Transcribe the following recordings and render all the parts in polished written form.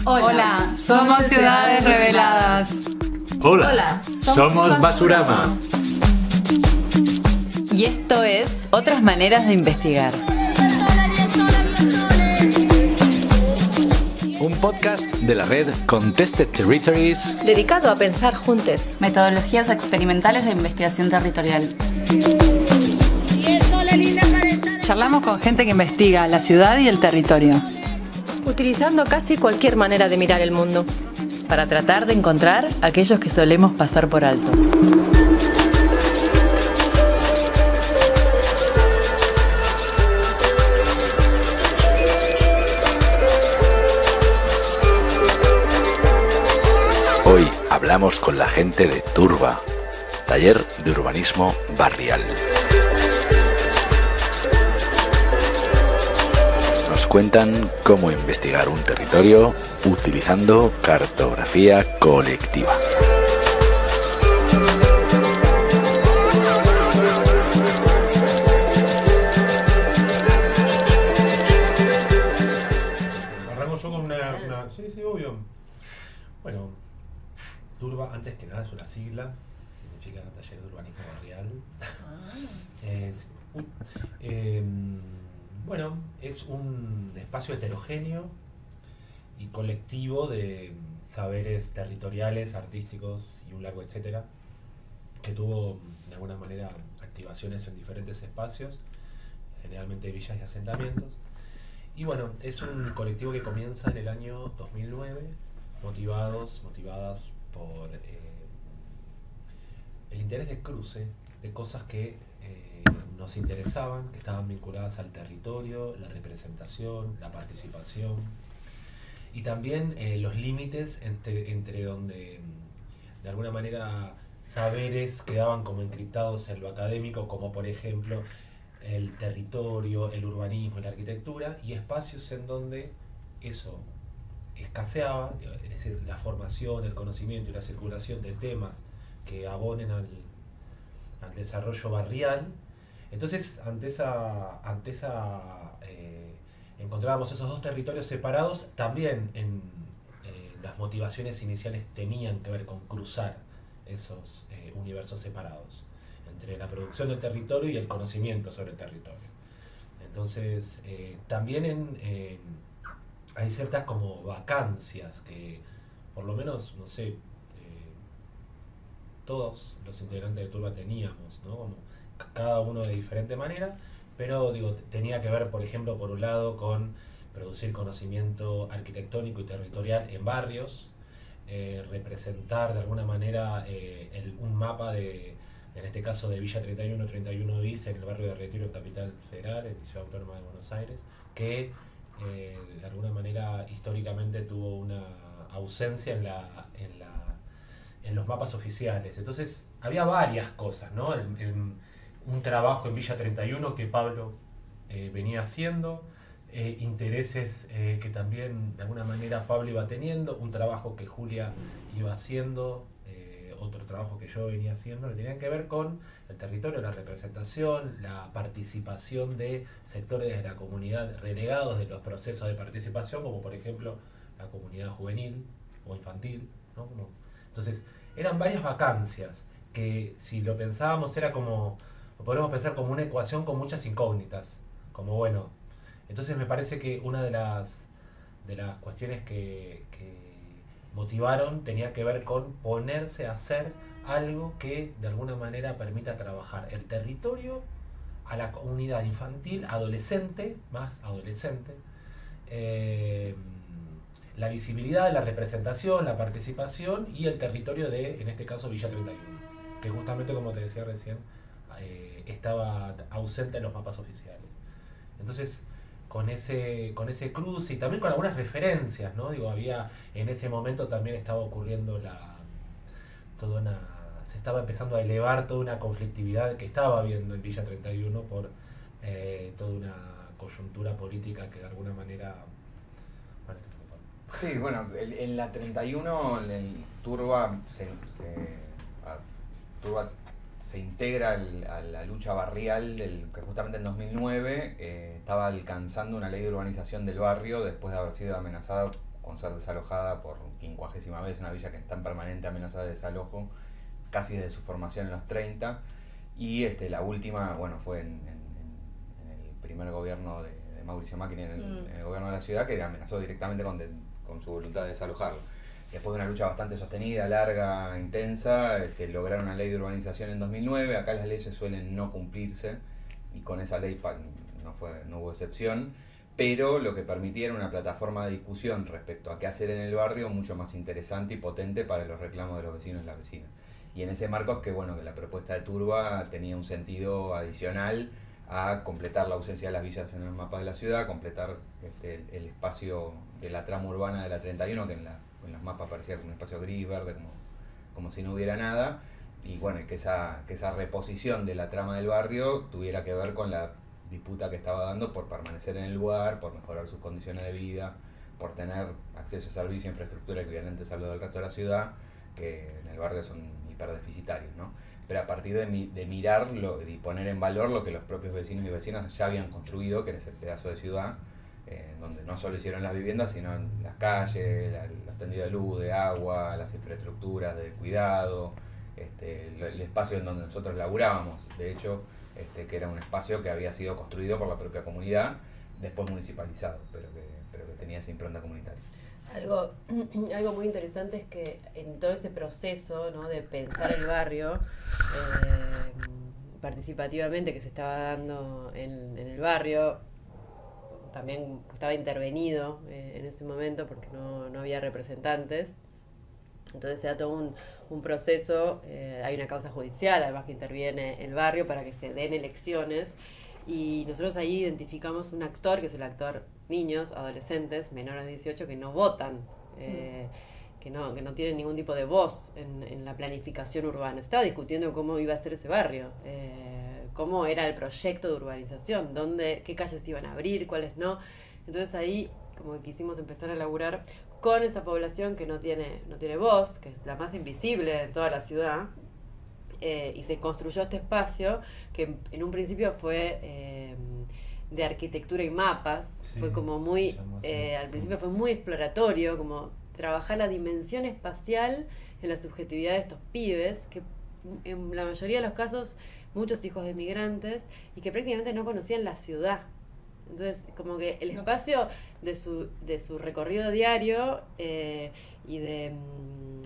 Hola, somos Ciudades Reveladas. Hola, somos Basurama. Y esto es Otras Maneras de Investigar. Un podcast de la red Contested Territories, dedicado a pensar juntos Metodologías experimentales de investigación territorial. Charlamos con gente que investiga la ciudad y el territorio, utilizando casi cualquier manera de mirar el mundo, para tratar de encontrar aquellos que solemos pasar por alto. Hoy hablamos con la gente de Turba, taller de urbanismo barrial. Nos cuentan cómo investigar un territorio utilizando cartografía colectiva. Arranco yo con una... Sí, obvio. Bueno, Turba, antes que nada, es una sigla, significa Taller de Urbanismo Barrial. Bueno, es un espacio heterogéneo y colectivo de saberes territoriales, artísticos y un largo etcétera, que tuvo de alguna manera activaciones en diferentes espacios, generalmente villas y asentamientos. Y bueno, es un colectivo que comienza en el año 2009, motivadas por el interés de cruce de cosas que nos interesaban, que estaban vinculadas al territorio, la representación, la participación y también los límites entre donde de alguna manera saberes quedaban como encriptados en lo académico, como por ejemplo el territorio, el urbanismo, la arquitectura, y espacios en donde eso escaseaba, es decir, la formación, el conocimiento y la circulación de temas que abonen al desarrollo barrial. Entonces, ante esa encontrábamos esos dos territorios separados. También las motivaciones iniciales tenían que ver con cruzar esos universos separados entre la producción del territorio y el conocimiento sobre el territorio. Entonces, también hay ciertas como vacancias que, por lo menos, no sé, todos los integrantes de Turba teníamos, ¿no? Como cada uno de diferente manera, pero digo, tenía que ver, por ejemplo, por un lado con producir conocimiento arquitectónico y territorial en barrios, representar de alguna manera un mapa en este caso de Villa 31 bis en el barrio de Retiro, en Capital Federal, en Ciudad Autónoma de Buenos Aires, que de alguna manera históricamente tuvo una ausencia en los mapas oficiales. Entonces había varias cosas, ¿no? Un trabajo en Villa 31 que Pablo venía haciendo, intereses que también de alguna manera Pablo iba teniendo, un trabajo que Julia iba haciendo, otro trabajo que yo venía haciendo, que tenían que ver con el territorio, la representación, la participación de sectores de la comunidad relegados de los procesos de participación, como por ejemplo la comunidad juvenil o infantil, ¿no? Entonces, eran varias vacancias que, si lo pensábamos, era como, lo podemos pensar como una ecuación con muchas incógnitas, como bueno. Entonces me parece que una de las cuestiones que motivaron tenía que ver con ponerse a hacer algo que de alguna manera permita trabajar el territorio a la comunidad infantil, adolescente, más adolescente, la visibilidad, la representación, la participación y el territorio de, en este caso, Villa 31, que justamente, como te decía recién, estaba ausente en los mapas oficiales. Entonces, con ese cruce y también con algunas referencias, ¿no? Digo, había, en ese momento también estaba ocurriendo se estaba empezando a elevar toda una conflictividad que estaba habiendo en Villa 31 por toda una coyuntura política que de alguna manera... Sí, bueno, en la 31 Turba se integra a la lucha barrial, que justamente en 2009 estaba alcanzando una ley de urbanización del barrio después de haber sido amenazada con ser desalojada por 50ª vez, una villa que está en permanente amenaza de desalojo casi desde su formación en los 30, y la última, bueno, fue en el primer gobierno de Mauricio Macri en el gobierno de la ciudad, que amenazó directamente con su voluntad de desalojarlo. Después de una lucha bastante sostenida, larga, intensa, lograron una ley de urbanización en 2009. Acá las leyes suelen no cumplirse, y con esa ley no hubo excepción, pero lo que permitía era una plataforma de discusión respecto a qué hacer en el barrio mucho más interesante y potente para los reclamos de los vecinos y las vecinas. Y en ese marco es que la propuesta de Turba tenía un sentido adicional a completar la ausencia de las villas en el mapa de la ciudad, completar el espacio de la trama urbana de la 31, que en los mapas parecía como un espacio gris, verde, como si no hubiera nada, y que esa reposición de la trama del barrio tuviera que ver con la disputa que estaba dando por permanecer en el lugar, por mejorar sus condiciones de vida, por tener acceso a servicios e infraestructura equivalentes a lo del resto de la ciudad, que en el barrio son hiperdeficitarios, ¿no? Pero a partir de mirarlo y poner en valor lo que los propios vecinos y vecinas ya habían construido, que era ese pedazo de ciudad, donde no solo hicieron las viviendas, sino las calles, los tendidos de luz, de agua, las infraestructuras de cuidado, el espacio en donde nosotros laburábamos, de hecho, que era un espacio que había sido construido por la propia comunidad, después municipalizado, pero que tenía esa impronta comunitaria. Algo muy interesante es que en todo ese proceso, ¿no?, de pensar el barrio participativamente que se estaba dando en el barrio, también estaba intervenido en ese momento porque no había representantes. Entonces se da todo un proceso, hay una causa judicial además que interviene el barrio para que se den elecciones, y nosotros ahí identificamos un actor, que es el actor niños, adolescentes, menores de 18, que no votan, que no tienen ningún tipo de voz en la planificación urbana. Estaba discutiendo cómo iba a ser ese barrio, cómo era el proyecto de urbanización, qué calles iban a abrir, cuáles no. Entonces ahí como que quisimos empezar a laburar con esa población que no tiene voz, que es la más invisible de toda la ciudad, y se construyó este espacio que en un principio fue de arquitectura y mapas. Sí, fue como muy, al principio fue muy exploratorio, como trabajar la dimensión espacial en la subjetividad de estos pibes, que en la mayoría de los casos muchos hijos de migrantes, y que prácticamente no conocían la ciudad. Entonces, como que el espacio de su recorrido diario y de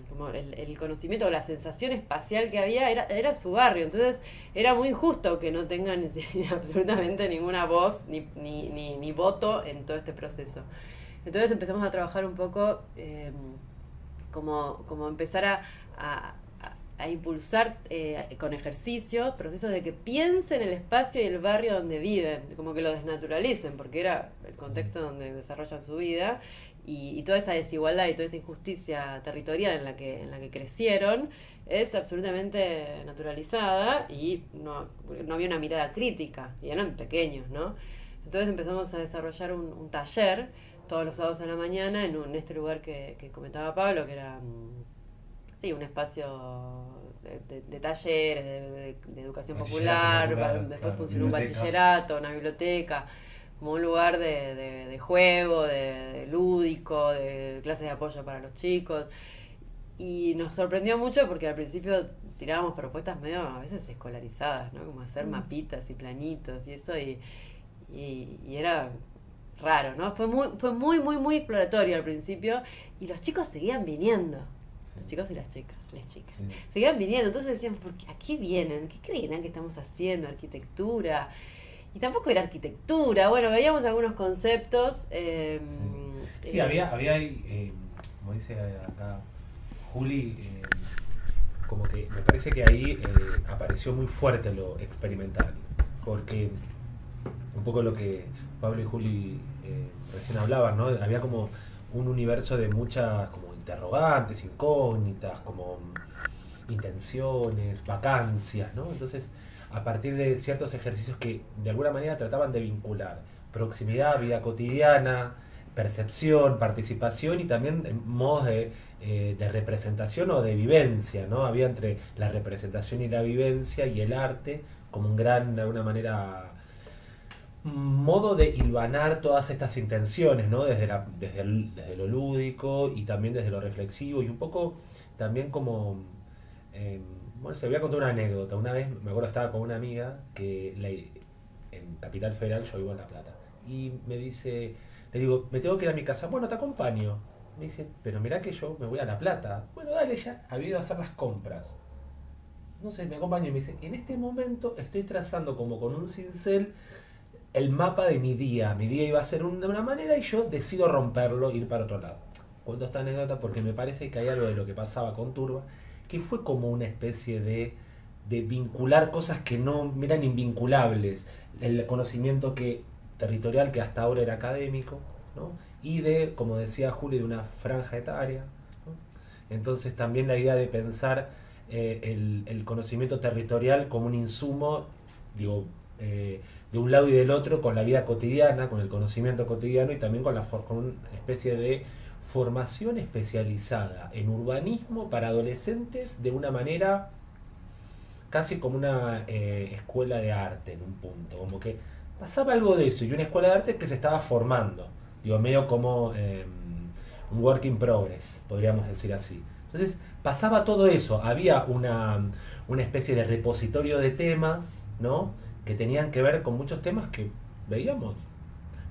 como el conocimiento o la sensación espacial que había era su barrio. Entonces, era muy injusto que no tengan absolutamente ninguna voz ni voto en todo este proceso. Entonces, empezamos a trabajar un poco como empezar a impulsar con ejercicios, procesos de que piensen el espacio y el barrio donde viven, como que lo desnaturalicen, porque era el contexto donde desarrollan su vida, y toda esa desigualdad y toda esa injusticia territorial en la que crecieron es absolutamente naturalizada, y no había una mirada crítica, y eran pequeños, ¿no? Entonces empezamos a desarrollar un taller todos los sábados a la mañana en este lugar que comentaba Pablo, que era un espacio de talleres, de educación popular, después claro, funcionó un bachillerato, una biblioteca, como un lugar de juego, de lúdico, de clases de apoyo para los chicos. Y nos sorprendió mucho porque al principio tirábamos propuestas medio a veces escolarizadas, ¿no? Como hacer mapitas y planitos y eso, y era raro, ¿no? Fue muy, muy, muy exploratorio al principio, y los chicos seguían viniendo. Los chicos y las chicas. Sí. Seguían viniendo, entonces decían, ¿por qué? ¿A qué vienen? ¿Qué creerán que estamos haciendo? ¿Arquitectura? Y tampoco era arquitectura. Bueno, veíamos algunos conceptos. Había como dice acá Juli, como que me parece que ahí apareció muy fuerte lo experimental, porque un poco lo que Pablo y Juli recién hablaban, ¿no? Había como un universo de muchas como interrogantes, incógnitas, como intenciones, vacancias, ¿no? Entonces, a partir de ciertos ejercicios que de alguna manera trataban de vincular proximidad, vida cotidiana, percepción, participación y también modos de representación o de vivencia, ¿no? Había entre la representación y la vivencia y el arte como un gran, de alguna manera, modo de hilvanar todas estas intenciones, ¿no? Desde lo lúdico y también desde lo reflexivo y un poco también como... bueno, se voy a contar una anécdota. Una vez, me acuerdo, estaba con una amiga en Capital Federal, yo vivo en La Plata, y me dice, le digo, me tengo que ir a mi casa. Bueno, te acompaño. Me dice, pero mirá que yo me voy a La Plata. Bueno, dale, ya había ido a hacer las compras. No sé, me acompaña y me dice, en este momento estoy trazando como con un cincel el mapa de mi día. Mi día iba a ser de una manera y yo decido romperlo e ir para otro lado. Cuento esta anécdota porque me parece que hay algo de lo que pasaba con Turba, que fue como una especie de vincular cosas que no eran invinculables. El conocimiento territorial que hasta ahora era académico, ¿no? Y como decía Juli, de una franja etaria, ¿no? Entonces también la idea de pensar el conocimiento territorial como un insumo, digo, de un lado y del otro, con la vida cotidiana, con el conocimiento cotidiano y también con una especie de formación especializada en urbanismo para adolescentes de una manera casi como una escuela de arte en un punto, como que pasaba algo de eso y una escuela de arte que se estaba formando, digo, medio como un work in progress, podríamos decir así. Entonces pasaba todo eso, había una especie de repositorio de temas, ¿no? Que tenían que ver con muchos temas que veíamos.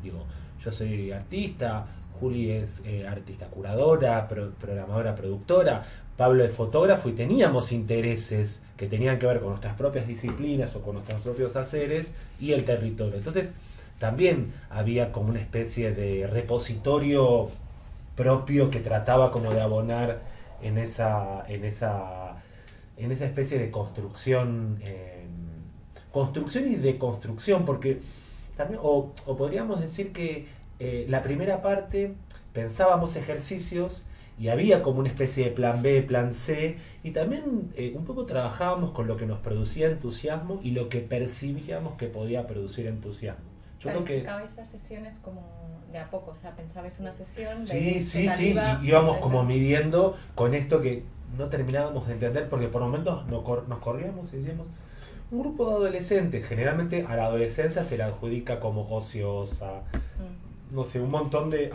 Digo, yo soy artista, Juli es artista curadora, programadora, productora, Pablo es fotógrafo y teníamos intereses que tenían que ver con nuestras propias disciplinas o con nuestros propios haceres y el territorio. Entonces también había como una especie de repositorio propio que trataba como de abonar en esa especie de construcción y deconstrucción, porque también, o podríamos decir que la primera parte pensábamos ejercicios y había como una especie de plan B, plan C, y también un poco trabajábamos con lo que nos producía entusiasmo y lo que percibíamos que podía producir entusiasmo. Yo creo que planificabais las sesiones como de a poco, o sea, pensabais una sesión, sí, y íbamos como midiendo con esto que no terminábamos de entender, porque por momentos nos corríamos y decíamos, un grupo de adolescentes, generalmente a la adolescencia se la adjudica como ociosa, no sé, un montón de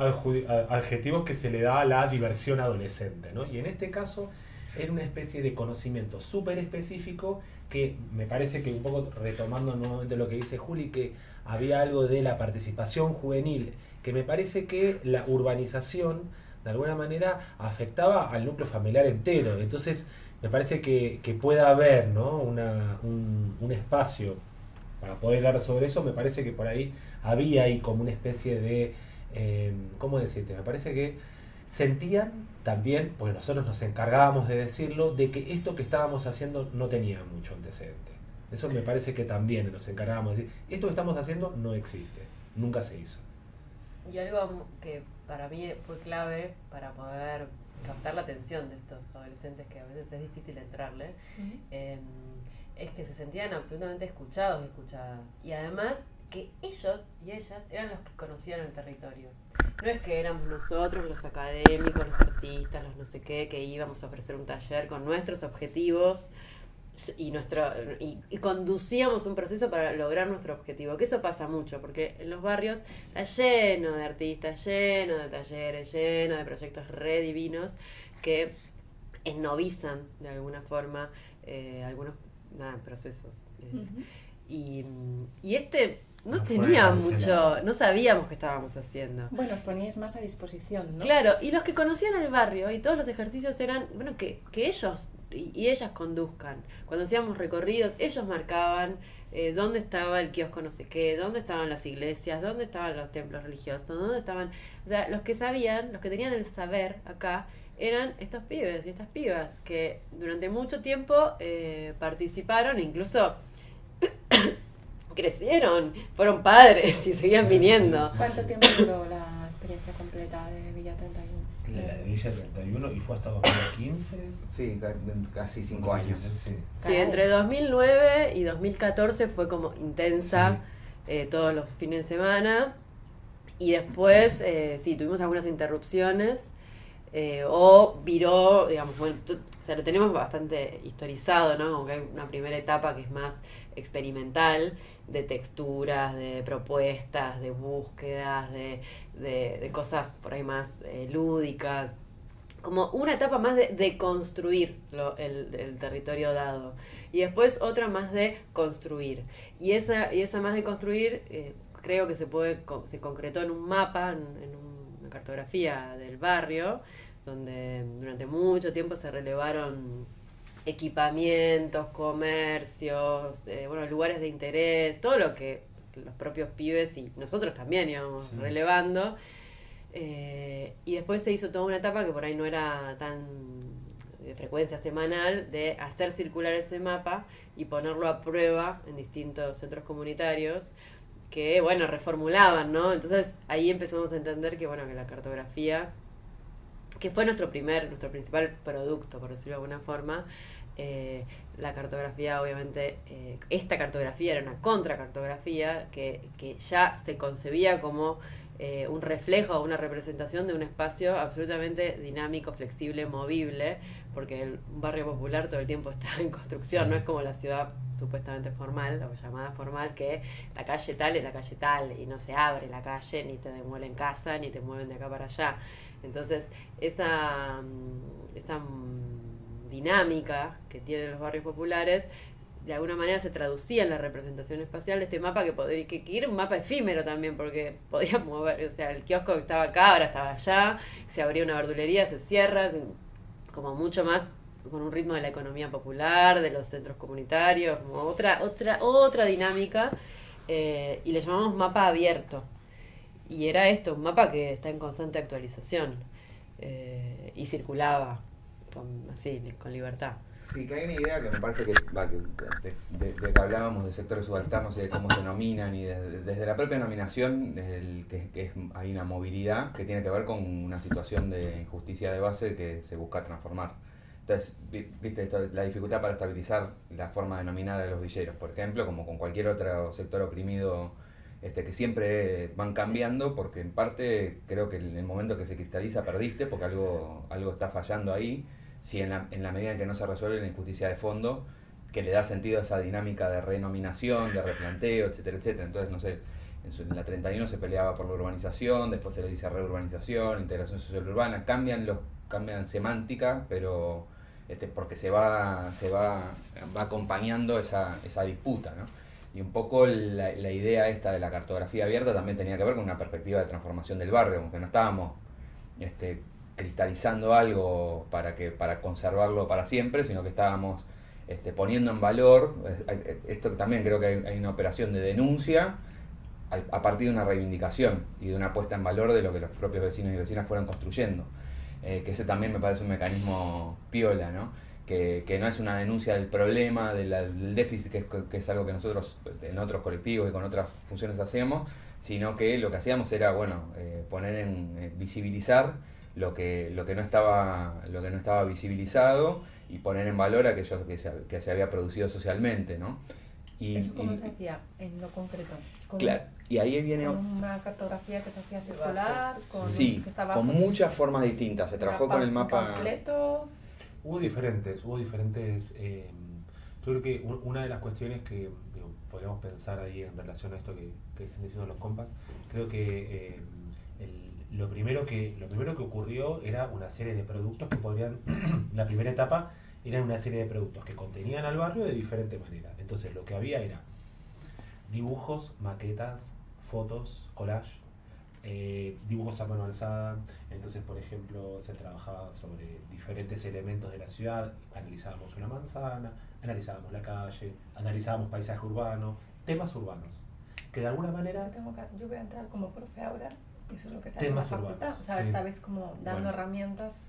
adjetivos que se le da a la diversión adolescente, ¿no? Y en este caso era una especie de conocimiento súper específico que me parece que, un poco retomando nuevamente lo que dice Juli, que había algo de la participación juvenil, que me parece que la urbanización de alguna manera afectaba al núcleo familiar entero. Entonces me parece que pueda haber, ¿no? un espacio para poder hablar sobre eso. Me parece que por ahí había ahí como una especie de, ¿cómo decirte? Me parece que sentían también, porque nosotros nos encargábamos de decirlo, de que esto que estábamos haciendo no tenía mucho antecedente. Eso me parece que también nos encargábamos de decir, esto que estamos haciendo no existe, nunca se hizo. Y algo que para mí fue clave para poder captar la atención de estos adolescentes, que a veces es difícil entrarle, es que se sentían absolutamente escuchados y escuchadas. Y además que ellos y ellas eran los que conocían el territorio. No es que éramos nosotros los académicos, los artistas, los no sé qué, que íbamos a ofrecer un taller con nuestros objetivos y conducíamos un proceso para lograr nuestro objetivo, que eso pasa mucho, porque en los barrios está lleno de artistas, lleno de talleres, lleno de proyectos re divinos que esnovizan de alguna forma algunos procesos. Y no tenía mucho, no sabíamos qué estábamos haciendo. Bueno, os poníais más a disposición, ¿no? Claro, y los que conocían el barrio y todos los ejercicios eran, bueno, que ellos y ellas conduzcan. Cuando hacíamos recorridos, ellos marcaban dónde estaba el kiosco no sé qué, dónde estaban las iglesias, dónde estaban los templos religiosos, dónde estaban... O sea, los que sabían, los que tenían el saber acá, eran estos pibes y estas pibas que durante mucho tiempo participaron, incluso crecieron, fueron padres y seguían viniendo. ¿Cuánto tiempo duró la experiencia completa de Villa 31? La de Villa 31 y fue hasta 2015. Sí, casi 5 años. Sí. Sí, entre 2009 y 2014 fue como intensa, todos los fines de semana. Y después, sí, tuvimos algunas interrupciones, o viró, digamos, bueno, o sea, lo tenemos bastante historizado, ¿no? Como que hay una primera etapa que es más experimental, de texturas, de propuestas, de búsquedas, de cosas por ahí más lúdicas, como una etapa más de construir el territorio dado, y después otra más de construir, y esa más de construir creo que se concretó en un mapa, en una cartografía del barrio, donde durante mucho tiempo se relevaron equipamientos, comercios, bueno, lugares de interés, todo lo que los propios pibes y nosotros también íbamos relevando. Y después se hizo toda una etapa que por ahí no era tan de frecuencia semanal, de hacer circular ese mapa y ponerlo a prueba en distintos centros comunitarios que, bueno, reformulaban, ¿no? Entonces ahí empezamos a entender que, bueno, que la cartografía, que fue nuestro principal producto, por decirlo de alguna forma, la cartografía, obviamente, esta cartografía era una contracartografía que ya se concebía como un reflejo o una representación de un espacio absolutamente dinámico, flexible, movible, porque un barrio popular todo el tiempo está en construcción, no es como la ciudad supuestamente formal o llamada formal, que la calle tal es la calle tal y no se abre la calle, ni te demuelen casa, ni te mueven de acá para allá. Entonces esa dinámica que tienen los barrios populares de alguna manera se traducía en la representación espacial de este mapa, que era un mapa efímero también, porque podías mover, o sea, el kiosco que estaba acá ahora estaba allá, se abría una verdulería, se cierra, como mucho más con un ritmo de la economía popular, de los centros comunitarios, como otra dinámica, y le llamamos mapa abierto. Y era esto, un mapa que está en constante actualización, y circulaba con libertad. Sí, que hay una idea que me parece que de que hablábamos de sectores subalternos y de cómo se nominan, y desde la propia nominación hay una movilidad que tiene que ver con una situación de injusticia de base que se busca transformar. Entonces, viste, la dificultad para estabilizar la forma de nominar a los villeros, por ejemplo, como con cualquier otro sector oprimido, que siempre van cambiando, porque en parte creo que en el momento que se cristaliza perdiste, porque algo está fallando ahí. Si en la medida en que no se resuelve la injusticia de fondo, que le da sentido a esa dinámica de renominación, de replanteo, etcétera, etcétera. Entonces, no sé, en la 31 se peleaba por la urbanización, después se le dice reurbanización, integración social urbana, cambian semántica, pero porque se va acompañando esa disputa, ¿no? Y un poco la idea esta de la cartografía abierta también tenía que ver con una perspectiva de transformación del barrio, aunque no estábamos cristalizando algo para conservarlo para siempre, sino que estábamos poniendo en valor, esto también creo que hay una operación de denuncia a partir de una reivindicación y de una puesta en valor de lo que los propios vecinos y vecinas fueron construyendo, que ese también me parece un mecanismo piola, ¿no? Que no es una denuncia del problema, del déficit, que es algo que nosotros en otros colectivos y con otras funciones hacemos, sino que lo que hacíamos era, poner visibilizar lo que no estaba visibilizado y poner en valor aquello que se había producido socialmente, ¿no? ¿Eso cómo se hacía en lo concreto? Claro, y ahí viene una cartografía que se hacía circular, que estaba con muchas formas distintas. Se trabajó con el mapa completo. Hubo diferentes. Yo creo que una de las cuestiones que podríamos pensar ahí en relación a esto que están diciendo los compas, creo que lo primero que ocurrió era una serie de productos que podrían, la primera etapa era una serie de productos que contenían al barrio de diferente manera. Entonces lo que había era dibujos, maquetas, fotos, collage, dibujos a mano alzada. Entonces, por ejemplo, se trabajaba sobre diferentes elementos de la ciudad, analizábamos una manzana, analizábamos la calle, analizábamos paisaje urbano, temas urbanos, que de alguna manera... Yo voy a entrar como profe ahora, eso es lo que se hace en la facultad, urbanos, o sea, esta vez como dando herramientas.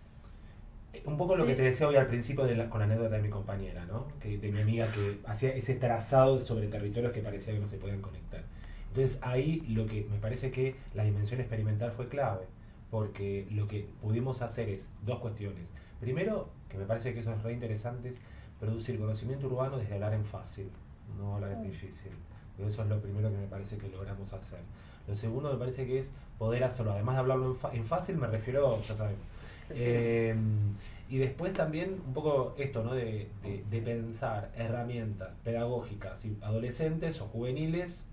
Un poco lo que te decía hoy al principio con la anécdota de mi compañera, ¿no? De mi amiga que hacía ese trazado sobre territorios que parecía que no se podían conectar. Entonces ahí lo que me parece que la dimensión experimental fue clave, porque lo que pudimos hacer es dos cuestiones. Primero, que me parece que eso es re interesante, es producir conocimiento urbano desde hablar en fácil, no hablar en difícil. Eso es lo primero que me parece que logramos hacer. Lo segundo me parece que es poder hacerlo, además de hablarlo en fácil, me refiero, ya saben. Y después también un poco esto, ¿no? De pensar herramientas pedagógicas y adolescentes o juveniles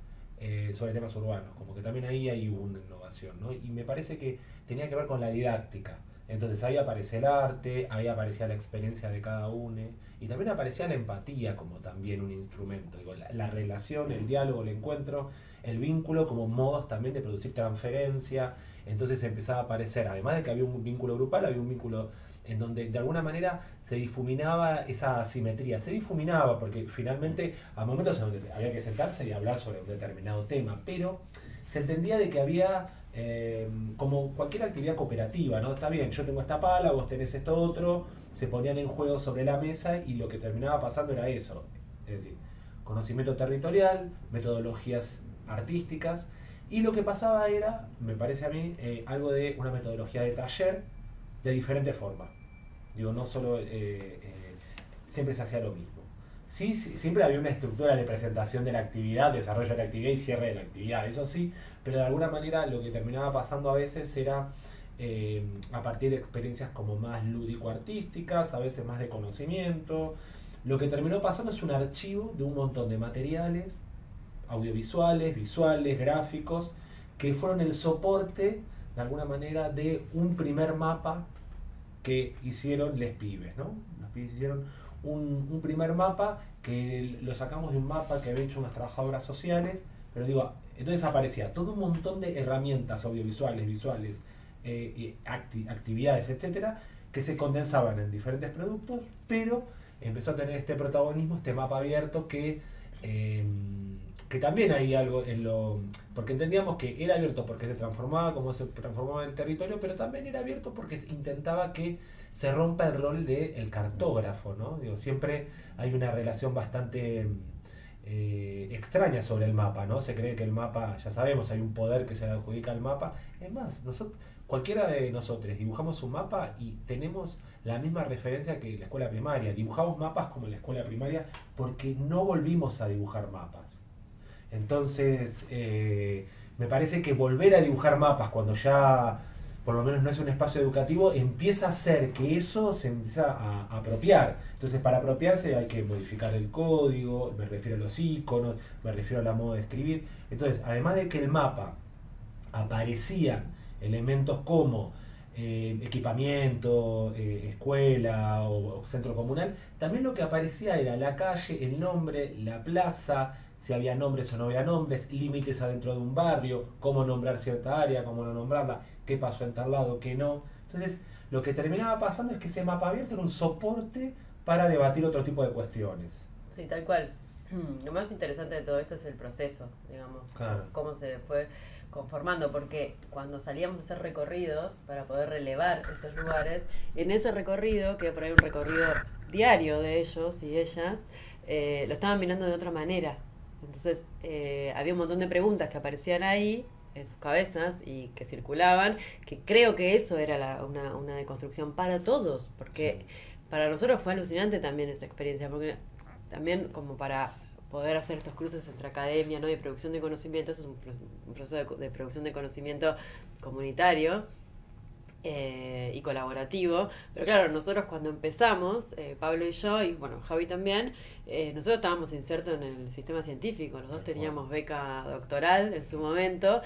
sobre temas urbanos, como que también ahí hay una innovación, ¿no? Y me parece que tenía que ver con la didáctica. Entonces ahí aparece el arte, ahí aparecía la experiencia de cada uno, y también aparecía la empatía como también un instrumento, digo, la relación, el diálogo, el encuentro, el vínculo como modos también de producir transferencia. Entonces empezaba a aparecer, además de que había un vínculo grupal, había un vínculo en donde de alguna manera se difuminaba esa asimetría, se difuminaba porque finalmente a momentos en donde había que sentarse y hablar sobre un determinado tema, pero se entendía de que había como cualquier actividad cooperativa, ¿no? Está bien, yo tengo esta pala, vos tenés esto otro, se ponían en juego sobre la mesa y lo que terminaba pasando era eso, es decir, conocimiento territorial, metodologías artísticas, y lo que pasaba era, me parece a mí, algo de una metodología de taller de diferente forma. Digo, no solo siempre se hacía lo mismo. Sí, siempre había una estructura de presentación de la actividad, desarrollo de la actividad y cierre de la actividad, eso sí, pero de alguna manera lo que terminaba pasando a veces era a partir de experiencias como más lúdico-artísticas, a veces más de conocimiento. Lo que terminó pasando es un archivo de un montón de materiales audiovisuales, visuales, gráficos, que fueron el soporte, de alguna manera, de un primer mapa que hicieron les pibes, ¿no? Los pibes hicieron un primer mapa que lo sacamos de un mapa que habían hecho unas trabajadoras sociales, pero digo, entonces aparecía todo un montón de herramientas audiovisuales, visuales, actividades, etcétera, que se condensaban en diferentes productos, pero empezó a tener este protagonismo, este mapa abierto que también hay algo en lo... Porque entendíamos que era abierto porque se transformaba como se transformaba el territorio, pero también era abierto porque se intentaba que se rompa el rol del cartógrafo, ¿no? Digo, siempre hay una relación bastante extraña sobre el mapa, ¿no? Se cree que el mapa, ya sabemos, hay un poder que se le adjudica al mapa. Es más, cualquiera de nosotros dibujamos un mapa y tenemos la misma referencia que la escuela primaria. Dibujamos mapas como en la escuela primaria porque no volvimos a dibujar mapas. Entonces, me parece que volver a dibujar mapas cuando ya, por lo menos no es un espacio educativo, empieza a hacer que eso se empieza a apropiar. Entonces, para apropiarse hay que modificar el código, me refiero a los iconos, me refiero a la modo de escribir. Entonces, además de que el mapa aparecían elementos como equipamiento, escuela o centro comunal, también lo que aparecía era la calle, el nombre, la plaza, si había nombres o no había nombres, límites adentro de un barrio, cómo nombrar cierta área, cómo no nombrarla, qué pasó en tal lado, qué no. Entonces, lo que terminaba pasando es que ese mapa abierto era un soporte para debatir otro tipo de cuestiones. Sí, tal cual. Lo más interesante de todo esto es el proceso, digamos, claro, cómo se fue conformando, porque cuando salíamos a hacer recorridos para poder relevar estos lugares, en ese recorrido, que por ahí un recorrido diario de ellos y ellas, lo estaban mirando de otra manera. Entonces había un montón de preguntas que aparecían ahí en sus cabezas y que circulaban, que creo que eso era una deconstrucción para todos, porque para nosotros fue alucinante también esa experiencia, porque también como para poder hacer estos cruces entre academia, ¿no? Y producción de conocimiento, eso es un proceso de producción de conocimiento comunitario y colaborativo. Pero claro, nosotros cuando empezamos, Pablo y yo, y bueno, Javi también, nosotros estábamos insertos en el sistema científico, los dos teníamos beca doctoral en su momento,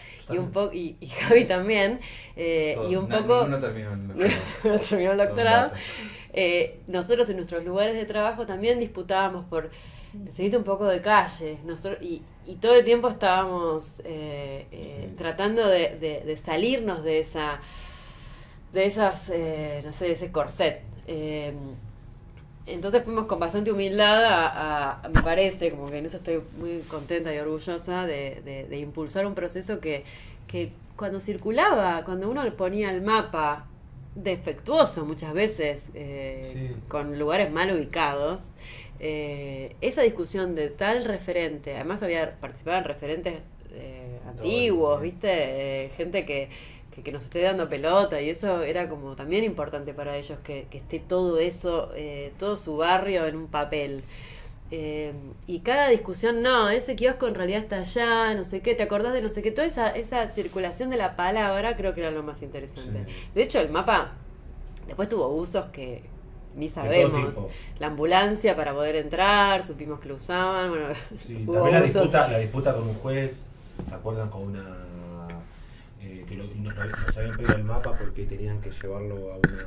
y Javi también, y un poco... Ninguno terminó el doctorado. No terminó el doctorado. Nosotros en nuestros lugares de trabajo también disputábamos por necesito un poco de calle, y todo el tiempo estábamos tratando de salirnos de esas no sé, de ese corset. Entonces fuimos con bastante humildad me parece, como que en eso estoy muy contenta y orgullosa de impulsar un proceso que cuando circulaba, cuando uno le ponía el mapa defectuoso muchas veces, con lugares mal ubicados, esa discusión de tal referente, además participaban referentes antiguos, ¿viste? Gente que nos esté dando pelota, y eso era como también importante para ellos, que esté todo eso, todo su barrio en un papel. y cada discusión, no, ese kiosco en realidad está allá, no sé qué, ¿te acordás de no sé qué? Toda esa circulación de la palabra creo que era lo más interesante. Sí. De hecho, el mapa después tuvo usos que ni todo sabemos. tipo. La ambulancia para poder entrar, supimos que lo usaban, bueno, Sí, hubo también usos. la disputa con un juez, ¿se acuerdan? Con una que nos habían pedido el mapa porque tenían que llevarlo a una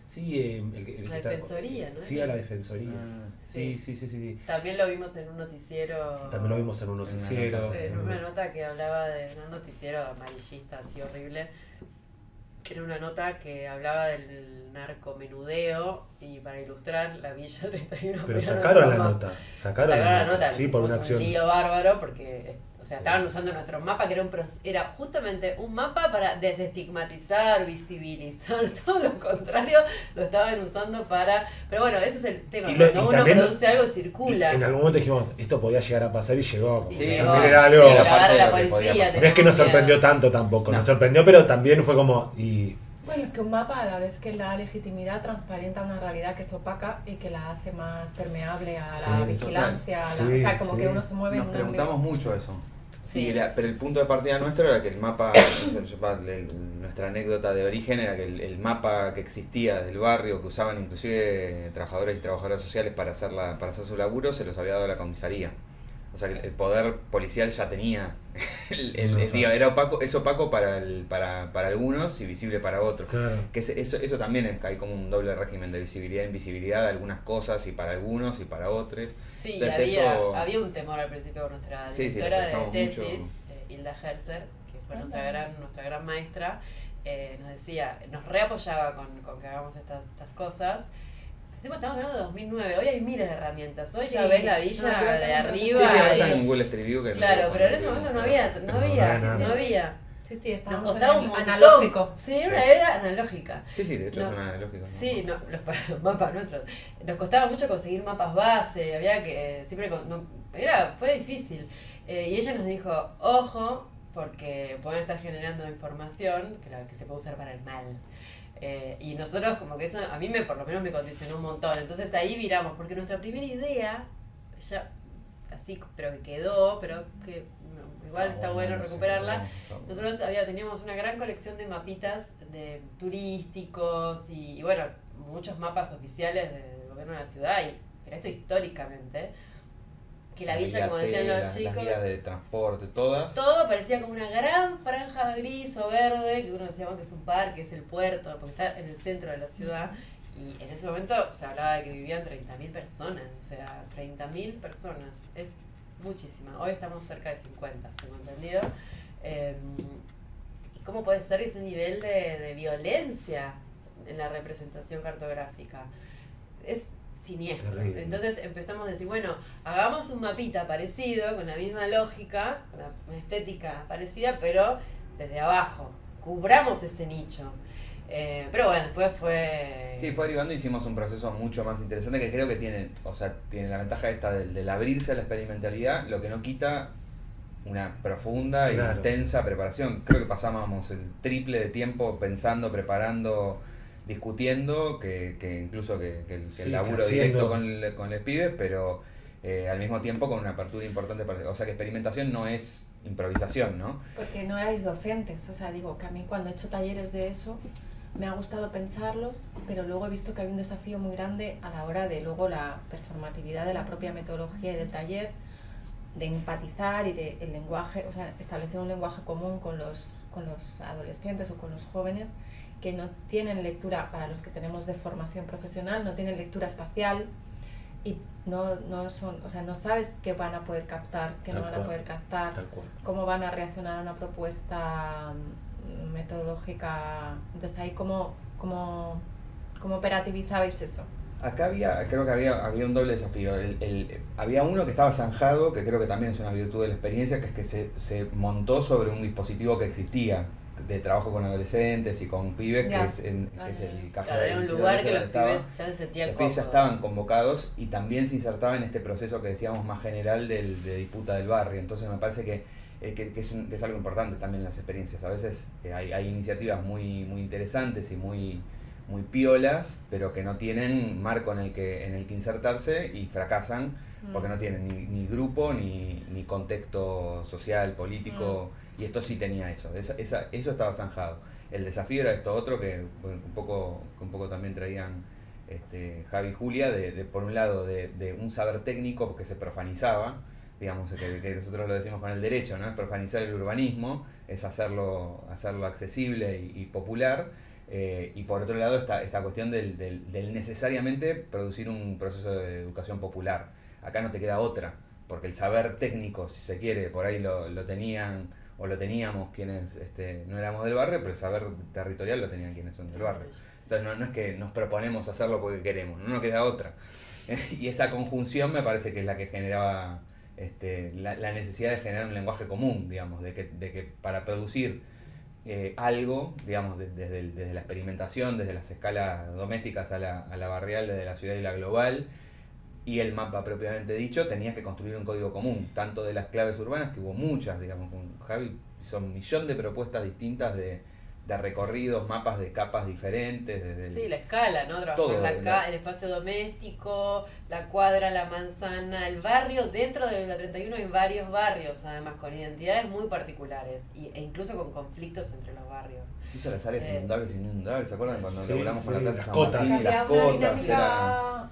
sí, La defensoría, ¿no? Sí, a la defensoría. Sí. Sí. También lo vimos en un noticiero. También lo vimos en un noticiero. En una nota que hablaba de un noticiero amarillista así horrible. Era una nota que hablaba del narcomenudeo y para ilustrar la Villa 31. Pero sacaron la nota. Sacaron la nota. Sí, por una acción. Un lío bárbaro porque, o sea, estaban usando nuestro mapa que era justamente un mapa para desestigmatizar, visibilizar, todo lo contrario lo estaban usando para... Pero bueno, ese es el tema. Cuando uno produce algo, circula. En algún momento dijimos, esto podía llegar a pasar y llegó. Y Sí, llegó. Era algo... Sí, lo agarra la parte de lo que policía. podía pasar. No es que nos sorprendió tanto tampoco, nos sorprendió, pero también fue como... Bueno, es que un mapa a la vez que la legitimidad transparenta una realidad que es opaca y que la hace más permeable a la Sí, vigilancia, total. o sea, Sí, como sí. que uno se mueve Nos en un preguntamos ámbito. mucho eso. Sí. Pero el punto de partida nuestro era que el mapa, nuestra anécdota de origen era que el mapa que existía del barrio, que usaban inclusive trabajadores y trabajadoras sociales para hacer su laburo, se los había dado la comisaría. O sea que el poder policial ya tenía, era opaco, es opaco para algunos y visible para otros. Claro. Que eso también es que hay como un doble régimen de visibilidad e invisibilidad de algunas cosas y para algunos y para otros. Sí, Entonces había un temor al principio con nuestra directora de pensamos tesis, mucho. Hilda Herzer, que fue nuestra gran maestra, nos decía, nos reapoyaba con que hagamos estas cosas. Estamos hablando de 2009, hoy hay miles de herramientas, hoy ya ves la villa de arriba. Sí, ahora y- está en Google Street View. Que claro, no pero en ese momento no había. Sí, Nos estábamos costaba en un montón. analógico. Sí, era analógica. Sí, de hecho No. son analógicos. ¿no? Sí, los mapas nuestros. Nos costaba mucho conseguir mapas base, había que siempre fue difícil. Y ella nos dijo, ojo, porque pueden estar generando información que se puede usar para el mal. Y nosotros como que eso a mí por lo menos me condicionó un montón. Entonces ahí viramos, porque nuestra primera idea, ya así, pero que quedó, pero que igual está bueno recuperarla. Nosotros teníamos una gran colección de mapitas turísticos y bueno, muchos mapas oficiales del gobierno de la ciudad, pero esto históricamente, que la villa, como decían los chicos, las vías de transporte, todas. todo parecía como una gran franja gris o verde, que uno decía que es un parque, es el puerto, porque está en el centro de la ciudad. Y en ese momento se hablaba de que vivían 30.000 personas, o sea, 30.000 personas, es muchísima. Hoy estamos cerca de 50, tengo entendido. ¿Y cómo puede ser ese nivel de violencia en la representación cartográfica? Es siniestro. Terrible. Entonces empezamos a decir, bueno, hagamos un mapita parecido, con la misma lógica, con la estética parecida, pero desde abajo. Cubramos ese nicho. Pero bueno, después fue... Sí, fue derivando y hicimos un proceso mucho más interesante que creo que tiene la ventaja esta del abrirse a la experimentalidad, lo que no quita una profunda e Claro. intensa preparación. Creo que pasábamos el triple de tiempo pensando, preparando, discutiendo, que incluso que Sí, el laburo haciendo. directo con los pibes, pero al mismo tiempo con una apertura importante. O sea que experimentación no es improvisación, ¿no? Porque no erais docentes, o sea, digo que a mí cuando he hecho talleres de eso me ha gustado pensarlos, pero luego he visto que hay un desafío muy grande a la hora de luego la performatividad de la propia metodología y del taller, de empatizar y de el lenguaje, o sea, establecer un lenguaje común con los adolescentes o con los jóvenes que no tienen lectura, para los que tenemos de formación profesional, no tienen lectura espacial y no son, o sea, no sabes qué van a poder captar, qué no Tal van a cual. poder captar, Tal cual. cómo van a reaccionar a una propuesta metodológica. Entonces ahí cómo operativizabais eso. Acá creo que había un doble desafío. Había uno que estaba zanjado, que creo que también es una virtud de la experiencia, que es que se montó sobre un dispositivo que existía de trabajo con adolescentes y con pibes, Ya. que es el café. Claro, era un del lugar que donde los estaba. pibes ya se sentían Los pibes ya cómodos. estaban convocados y también se insertaba en este proceso que decíamos más general de disputa del barrio. Entonces me parece que es algo importante también en las experiencias. A veces hay iniciativas muy interesantes y muy muy piolas, pero que no tienen marco en el que insertarse y fracasan porque no tienen ni grupo ni contexto social, político, y esto sí tenía eso. Eso estaba zanjado. El desafío era esto otro que un poco también traían Javi y Julia, por un lado de un saber técnico que se profanizaba, digamos, que nosotros lo decimos con el derecho, ¿no? Es profanizar el urbanismo, es hacerlo accesible y popular. Y por otro lado esta cuestión del necesariamente producir un proceso de educación popular. Acá no te queda otra, porque el saber técnico, si se quiere, por ahí lo tenían o lo teníamos quienes no éramos del barrio, pero el saber territorial lo tenían quienes son del barrio. Entonces no es que nos proponemos hacerlo porque queremos, no nos queda otra. Y esa conjunción me parece que es la que generaba la necesidad de generar un lenguaje común, digamos, de que para producir algo, digamos, desde la experimentación, desde las escalas domésticas a la barrial, desde la ciudad y la global, y el mapa propiamente dicho, tenías que construir un código común, tanto de las claves urbanas, que hubo muchas, digamos, con Javi hizo 1.000.000 de propuestas distintas de recorridos, mapas de capas diferentes. Sí, la escala, ¿no? Trabajar el espacio doméstico, la cuadra, la manzana, el barrio. Dentro de la 31 hay varios barrios, además, con identidades muy particulares e incluso con conflictos entre los barrios. Hizo las áreas inundables e inundables, ¿se acuerdan cuando laburamos con la Plaza San Cotas. Martín? Las cotas, era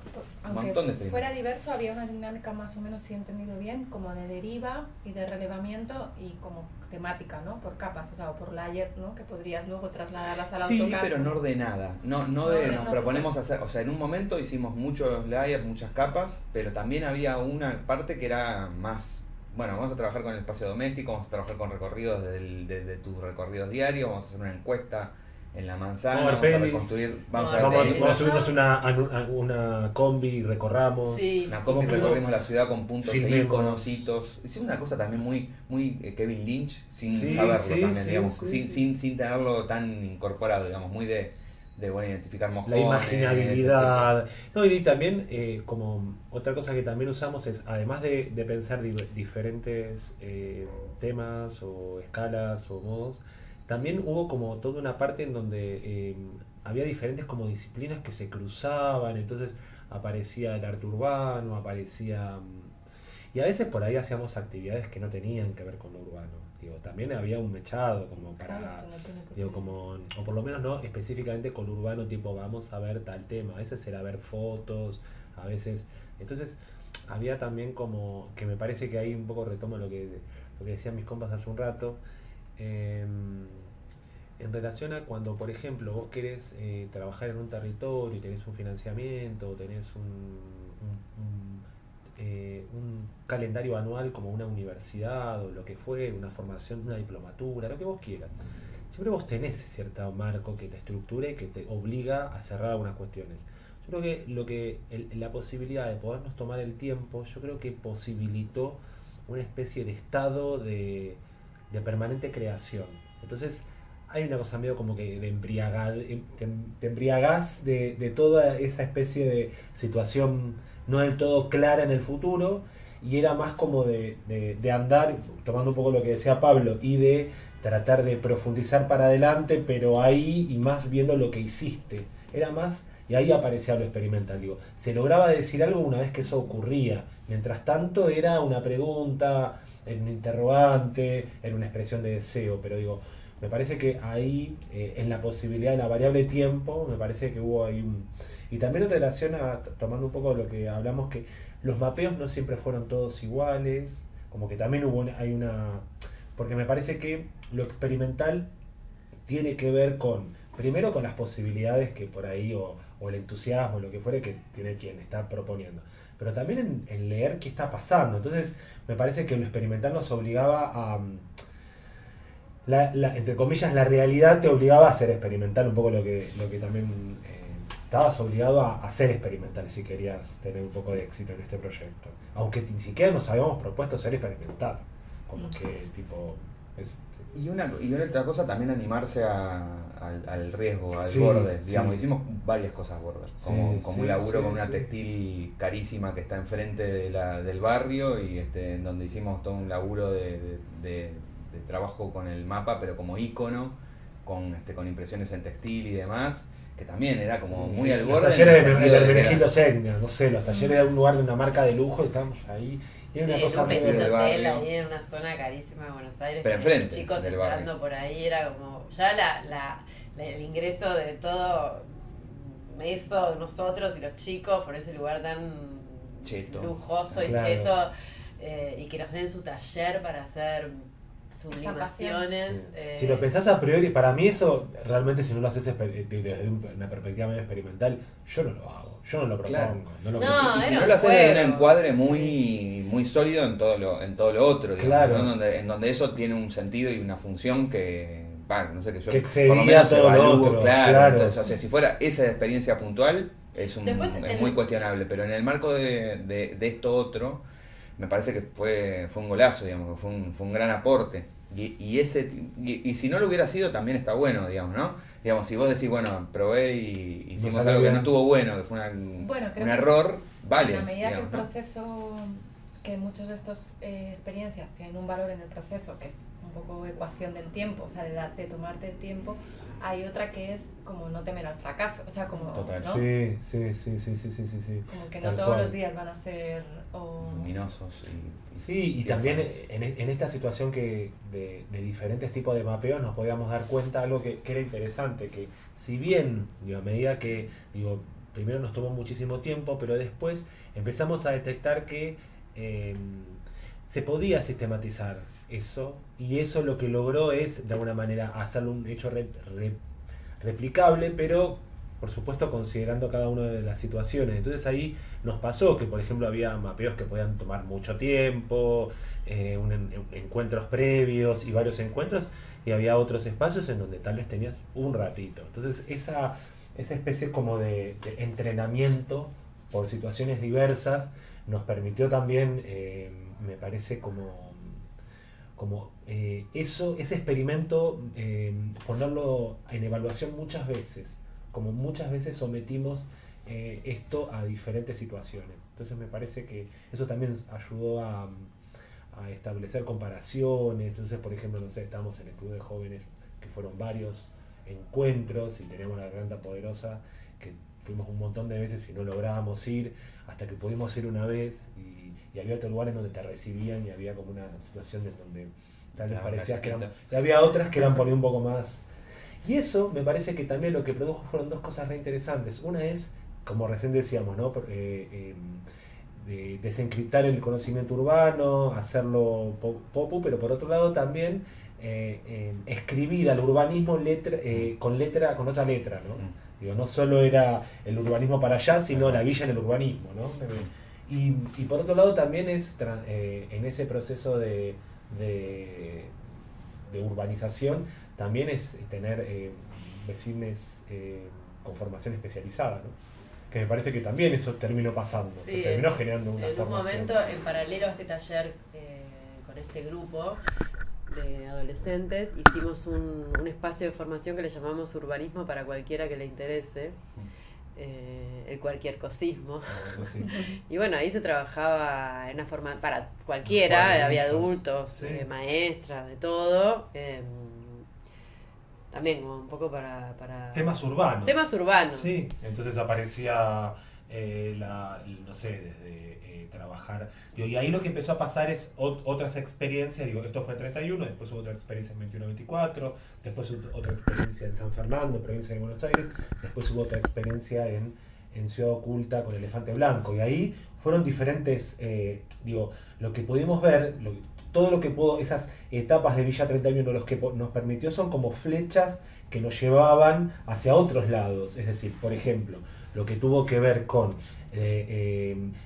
un montón de experiencias. Fuera diverso, había una dinámica más o menos, si he entendido bien, como de deriva y de relevamiento y como temática, ¿no? Por capas, o sea, o por layer, ¿no? Que podrías luego trasladarlas al autocar. Sí, pero no ordenada. Nos proponemos hacer, o sea, en un momento hicimos muchos layers, muchas capas, pero también había una parte que era más, bueno, vamos a trabajar con el espacio doméstico, vamos a trabajar con recorridos de tus recorridos diarios, vamos a hacer una encuesta en la manzana, vamos a reconstruir, vamos a subirnos una combi y recorramos. Sí, una combi, recorrimos la ciudad con puntos e iconos, hitos. Hicimos una cosa también muy Kevin Lynch, sin saberlo también, digamos, sin tenerlo tan incorporado, digamos, muy de identificar mojones. La imaginabilidad. No, y también, como otra cosa que también usamos es, además de pensar diferentes temas o escalas o modos, también hubo como toda una parte en donde había diferentes como disciplinas que se cruzaban, entonces aparecía el arte urbano, y a veces por ahí hacíamos actividades que no tenían que ver con lo urbano. Digo, también había un mechado como para, o por lo menos no específicamente con urbano, tipo vamos a ver tal tema, a veces era ver fotos, a veces, entonces había también como, que me parece que ahí un poco retomo lo que decían mis compas hace un rato, en relación a cuando, por ejemplo, vos querés trabajar en un territorio y tenés un financiamiento, o tenés un calendario anual como una universidad o lo que fue, una formación, una diplomatura, lo que vos quieras. Siempre vos tenés cierto marco que te estructure y que te obliga a cerrar algunas cuestiones. Yo creo que la posibilidad de podernos tomar el tiempo, yo creo que posibilitó una especie de estado de permanente creación. Entonces hay una cosa medio como que te embriagás de toda esa especie de situación no del todo clara en el futuro, y era más como de andar, tomando un poco lo que decía Pablo, y de tratar de profundizar para adelante, pero ahí y más viendo lo que hiciste. Era más, y ahí aparecía lo experimental. Digo, se lograba decir algo una vez que eso ocurría. Mientras tanto era una pregunta, era un interrogante, era una expresión de deseo, pero digo, me parece que ahí, en la posibilidad, en la variable tiempo, me parece que hubo ahí un... Y también en relación a, tomando un poco lo que hablamos, que los mapeos no siempre fueron todos iguales, como que también hay una... Porque me parece que lo experimental tiene que ver primero con las posibilidades que por ahí, o el entusiasmo, lo que fuere que tiene quien está proponiendo, pero también en leer qué está pasando. Entonces me parece que lo experimental nos obligaba a... entre comillas, la realidad te obligaba a ser experimental, un poco lo que también... estabas obligado a ser experimental si querías tener un poco de éxito en este proyecto. Aunque ni siquiera nos habíamos propuesto ser experimental. Como que tipo... Eso. Y una otra cosa, también animarse al riesgo, al borde. Digamos, hicimos varias cosas border. Como un laburo con una textil carísima que está enfrente del barrio, y en donde hicimos todo un laburo de trabajo con el mapa, pero como ícono, con impresiones en textil y demás, que también era como muy al Los borde. talleres en el de sentido de que Hermenegildo era- Zegna, no sé, los talleres de un lugar de una marca de lujo, estamos ahí. Y era Sí, una cosa en un muy petito del hotel barrio. ahí en una zona carísima de Buenos Aires. Pero con enfrente chicos del esperando barrio. por ahí, era como ya el ingreso de todo eso, nosotros y los chicos, por ese lugar tan Cheto. lujoso y Claro. cheto, y que nos den su taller para hacer sublimaciones. Sí. Si lo pensás a priori, para mí eso realmente, si no lo haces desde una perspectiva medio experimental, yo no lo hago, yo no lo propongo. Claro. No lo No, Y si era no un lo haces en un juego. encuadre muy sólido en todo lo otro, digamos, Claro. ¿no? En donde eso tiene un sentido y una función que, no sé, que yo Que excedía por lo menos todo lo evalúo, otro, claro. claro. Entonces, o sea, si fuera esa experiencia puntual, es Después, muy cuestionable, pero en el marco de esto otro, me parece que fue un golazo, digamos, que fue un gran aporte. Y si no lo hubiera sido, también está bueno, digamos, ¿no? Digamos, si vos decís, bueno, probé y hicimos salió algo que bien. no estuvo bueno, que fue Bueno, creo un que error, vale. En la medida que el digamos, ¿no? proceso, que muchos de estos experiencias tienen un valor en el proceso, que es un poco ecuación del tiempo, o sea, de tomarte el tiempo, hay otra que es como no temer al fracaso, o sea, como, Total. ¿no? Sí. Como Como que Tal no todos cual. los días van a ser Luminosos Sí, y también en esta situación que de diferentes tipos de mapeos nos podíamos dar cuenta de algo que era interesante, que si bien, digo, a medida que, digo, primero nos tomó muchísimo tiempo, pero después empezamos a detectar que se podía sistematizar eso, y eso lo que logró es, de alguna manera, hacerlo un hecho replicable, pero por supuesto considerando cada una de las situaciones. Entonces ahí nos pasó que, por ejemplo, había mapeos que podían tomar mucho tiempo, encuentros previos y varios encuentros, y había otros espacios en donde tal vez tenías un ratito. Entonces esa especie como de entrenamiento por situaciones diversas nos permitió también, me parece ese experimento, ponerlo en evaluación muchas veces, como muchas veces sometimos esto a diferentes situaciones. Entonces me parece que eso también ayudó a establecer comparaciones. Entonces, por ejemplo, no sé, estábamos en el club de jóvenes, que fueron varios encuentros, y teníamos la Garganta Poderosa, que fuimos un montón de veces y no lográbamos ir, hasta que pudimos ir una vez, y había otros lugares donde te recibían, y había como una situación en donde tal vez parecía que eran, y había otras que eran por ahí un poco más. Y eso me parece que también lo que produjo fueron dos cosas re interesantes. Una es, como recién decíamos, ¿no? De desencriptar el conocimiento urbano, hacerlo popu, pero por otro lado también escribir al urbanismo con otra letra, ¿no? Digo, no solo era el urbanismo para allá, sino la villa en el urbanismo, ¿no? Y por otro lado también es en ese proceso de urbanización, también es tener vecines con formación especializada, ¿no? Que me parece que también eso terminó pasando, Sí, se terminó generando una en formación. un momento, en paralelo a este taller con este grupo de adolescentes, hicimos un espacio de formación que le llamamos Urbanismo para cualquiera que le interese, el cualquier cosismo. Sí. Y bueno, ahí se trabajaba en una forma para cualquiera, Cuadrizos, había adultos, sí. maestras, de todo. También como un poco para Temas urbanos. temas urbanos. Sí, entonces aparecía, no sé, desde trabajar. Digo, y ahí lo que empezó a pasar es otras experiencias. Digo, esto fue en 31, después hubo otra experiencia en 21-24, después otra experiencia en San Fernando, provincia de Buenos Aires, después hubo otra experiencia en Ciudad Oculta con Elefante Blanco. Y ahí fueron diferentes, lo que pudimos ver, todo lo que pudo, esas etapas de Villa 31, los que nos permitió son como flechas que nos llevaban hacia otros lados. Es decir, por ejemplo, lo que tuvo que ver con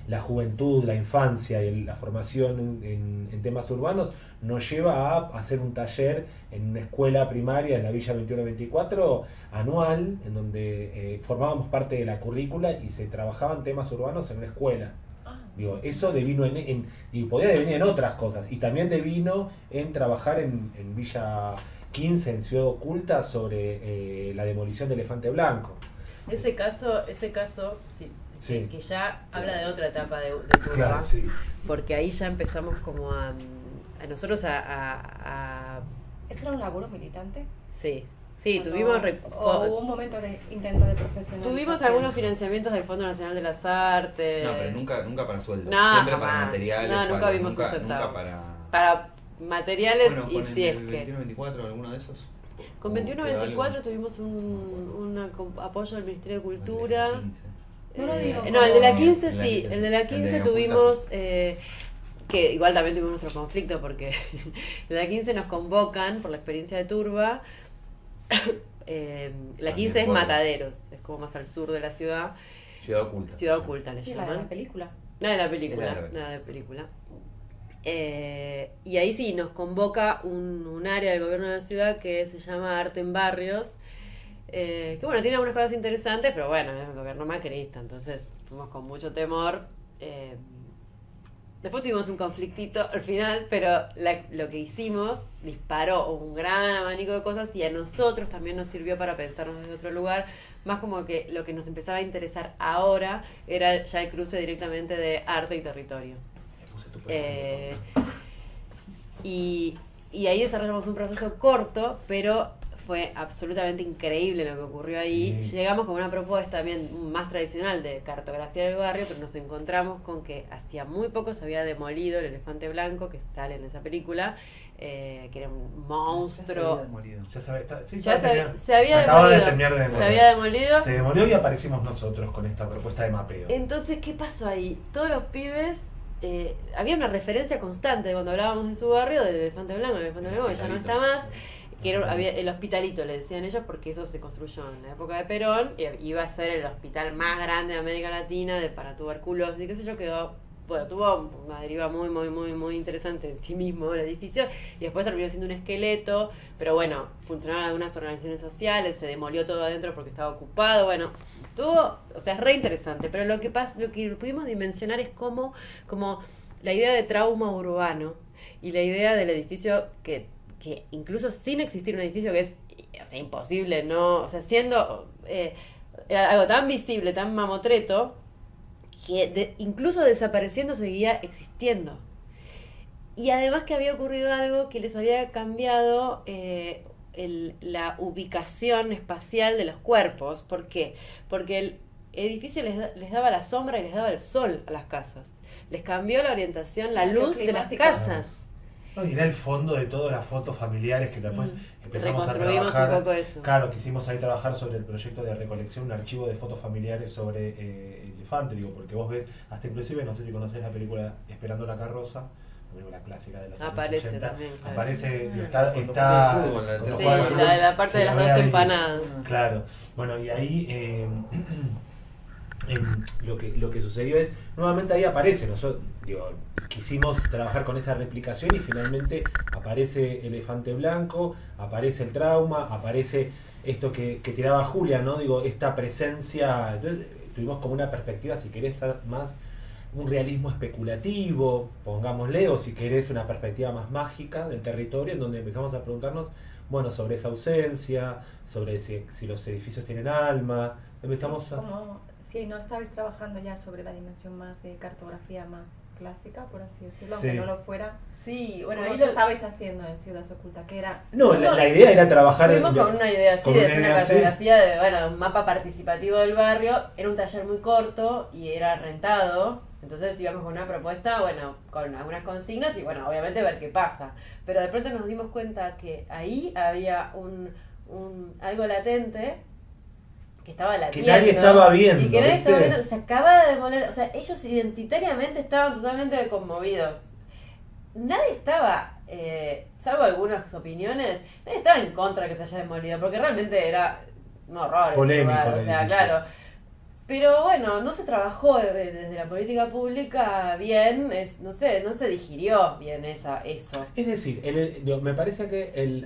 la juventud, la infancia y la formación en temas urbanos, nos lleva a hacer un taller en una escuela primaria en la Villa 21-24 anual, en donde formábamos parte de la currícula y se trabajaban temas urbanos en una escuela. Digo, eso devino y podía devenir en otras cosas, y también devino en trabajar en Villa 15, en Ciudad Oculta, sobre la demolición de Elefante Blanco. Ese caso sí, Sí. que ya habla de otra etapa de Turba, Claro, sí. porque ahí ya empezamos como a nosotros a ¿Esto era un laburo militante? sí, Sí, ¿O tuvimos... no? ¿O hubo un momento de intento de profesionalización? Tuvimos algunos financiamientos del Fondo Nacional de las Artes. No, pero nunca para sueldos. No, Siempre jamás. para materiales. No, o nunca algo. vimos un centavo. Nunca Para materiales bueno, y con si el es que... 21-24, alguno de esos. Con ¿O quedó 21-24 algo? tuvimos un apoyo del Ministerio de Cultura. El 15. No lo digo. No, el de la como- 15 El de la sí, 15, el de la el de 15 la tuvimos, que igual también tuvimos nuestro conflicto porque en la 15 nos convocan por la experiencia de Turba. La 15 es Mataderos, es como más al sur de la ciudad, Ciudad Oculta. Ciudad Oculta le Sí, la de llaman. la película. Nada de la película, Es la de la nada de película. Y ahí sí nos convoca un área del gobierno de la ciudad que se llama Arte en Barrios, que bueno, tiene algunas cosas interesantes, pero bueno, es un gobierno macrista, entonces fuimos con mucho temor. Después tuvimos un conflictito al final, pero lo que hicimos disparó un gran abanico de cosas y a nosotros también nos sirvió para pensarnos desde otro lugar, más como que lo que nos empezaba a interesar ahora era ya el cruce directamente de arte y territorio. Me puse tu perfil. Y ahí desarrollamos un proceso corto, pero fue absolutamente increíble lo que ocurrió ahí. Sí. Llegamos con una propuesta también más tradicional de cartografía del barrio, pero nos encontramos con que hacía muy poco se había demolido el elefante blanco que sale en esa película, que era un monstruo. Ya se había, sí, Ya terminado. se había acaba de demolido. terminar de demoler. Se había demolido. Se demolió y aparecimos nosotros con esta propuesta de mapeo. Entonces, ¿qué pasó ahí? Todos los pibes, había una referencia constante cuando hablábamos de su barrio del elefante blanco, que ya no está más, que había el hospitalito, le decían ellos, porque eso se construyó en la época de Perón, y iba a ser el hospital más grande de América Latina para tuberculosis, y qué sé yo, tuvo una deriva muy interesante en sí mismo el edificio, y después terminó siendo un esqueleto, pero bueno, funcionaron algunas organizaciones sociales, se demolió todo adentro porque estaba ocupado, bueno, es re interesante, pero lo que pudimos dimensionar es como la idea de trauma urbano y la idea del edificio que incluso sin existir un edificio que es imposible, ¿no? Siendo era algo tan visible, tan mamotreto, que incluso desapareciendo seguía existiendo. Y además que había ocurrido algo que les había cambiado la ubicación espacial de los cuerpos. ¿Por qué? Porque el edificio les daba la sombra y les daba el sol a las casas. Les cambió la orientación, la luz de las casas. No, y era el fondo de todas las fotos familiares que después empezamos a Reconstruimos trabajar. un poco eso. Claro, quisimos ahí trabajar sobre el proyecto de recolección, un archivo de fotos familiares sobre elefante, porque vos ves, hasta inclusive, no sé si conocés la película Esperando la carroza, la película clásica de los años Aparece 80. también, claro. Aparece, Cuando está juega al fútbol, cuando Sí, juega al fútbol, la parte se de las lo ve dos ahí. empanadas. Claro, bueno, y ahí lo que sucedió es, nuevamente ahí aparece, nosotros quisimos trabajar con esa replicación y finalmente aparece Elefante Blanco, aparece el trauma, aparece esto que tiraba Julia, ¿no? Esta presencia, entonces tuvimos como una perspectiva, si querés más un realismo especulativo, pongámosle, o si querés una perspectiva más mágica del territorio, en donde empezamos a preguntarnos, bueno, sobre esa ausencia, sobre si los edificios tienen alma, empezamos a... Como si no estabais trabajando ya sobre la dimensión más de cartografía más clásica, por así decirlo, Sí. aunque no lo fuera. Sí, bueno, Bueno, ahí lo estabais haciendo en Ciudad Oculta, que era... No, la idea era trabajar... Fuimos con una idea así, con de una hacer una idea así. cartografía de un mapa participativo del barrio. Era un taller muy corto y era rentado. Entonces íbamos con una propuesta, con algunas consignas y obviamente ver qué pasa. Pero de pronto nos dimos cuenta que ahí había algo latente que estaba latiendo. Que nadie estaba viendo, Y que nadie estaba ¿viste? viendo, se acaba de demoler. Ellos identitariamente estaban totalmente conmovidos. Nadie estaba, salvo algunas opiniones, nadie estaba en contra de que se haya demolido, porque realmente era un horror. Polémico ese lugar, el edificio. claro. Pero no se trabajó desde la política pública bien, no se digirió bien eso. Es decir, me parece que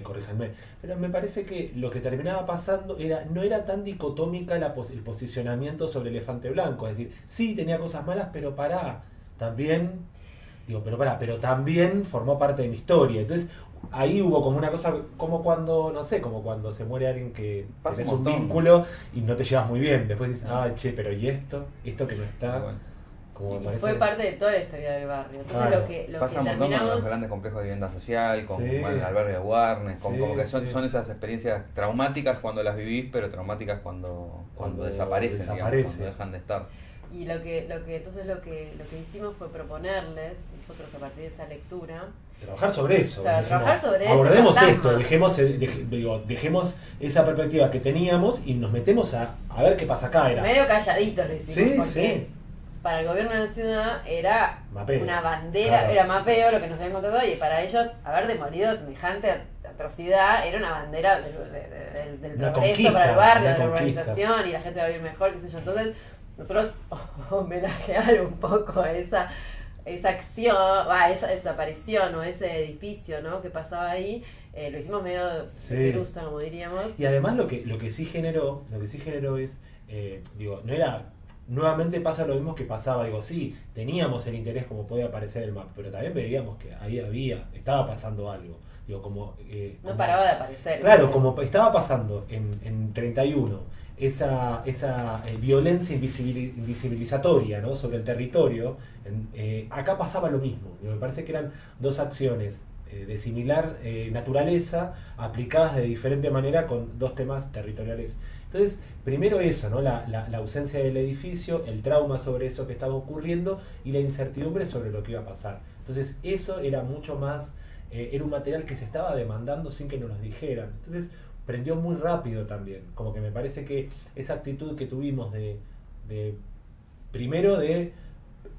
corríjanme, pero me parece que lo que terminaba pasando no era tan dicotómica el posicionamiento sobre Elefante Blanco. Es decir, sí tenía cosas malas, pero también formó parte de mi historia. Entonces, ahí hubo como una cosa, como cuando se muere alguien que Pasa tenés un un montón. vínculo y no te llevas muy bien. Después dices, che, pero ¿y esto? Esto que no está. Bueno. Como me Y parece... fue parte de toda la historia del barrio. Entonces Claro. lo que Pasa un montón con terminamos... los grandes complejos de vivienda social, con Sí. bueno, el albergue de Warnes, Sí, como que sí. son esas experiencias traumáticas cuando las vivís, pero traumáticas cuando desaparecen, digamos, desaparece. cuando dejan de estar. Y lo que hicimos fue proponerles, nosotros a partir de esa lectura, Trabajar sobre eso. O sea, dijimos, trabajar sobre ese abordemos fantasma. esto, dejemos esa perspectiva que teníamos y nos metemos a ver qué pasa acá. Era medio calladitos lo hicimos, Sí, porque sí. para el gobierno de la ciudad era Mapeo. una bandera, Claro. era mapeo lo que nos habían contado, y para ellos haber demolido semejante atrocidad era una bandera del Una progreso conquista, para el barrio, una de la conquista. urbanización, y la gente va a vivir mejor, qué sé yo. Entonces nosotros homenajear un poco esa acción, esa desaparición o ese edificio, ¿no?, que pasaba ahí, lo hicimos medio Sí. de pelusa, como diríamos. Y además lo que sí generó es, no era, nuevamente pasa lo mismo que pasaba, sí, teníamos el interés como puede parecer el mapa, pero también veíamos que ahí estaba pasando algo, No como paraba de aparecer. claro, como estaba pasando en 31 esa violencia invisibilizatoria, ¿no?, sobre el territorio, acá pasaba lo mismo. Me parece que eran dos acciones de similar naturaleza aplicadas de diferente manera con dos temas territoriales. Entonces, primero eso, ¿no?, la ausencia del edificio, el trauma sobre eso que estaba ocurriendo y la incertidumbre sobre lo que iba a pasar. Entonces, eso era mucho más, era un material que se estaba demandando sin que nos lo dijeran. Entonces, prendió muy rápido también. Como que me parece que esa actitud que tuvimos primero de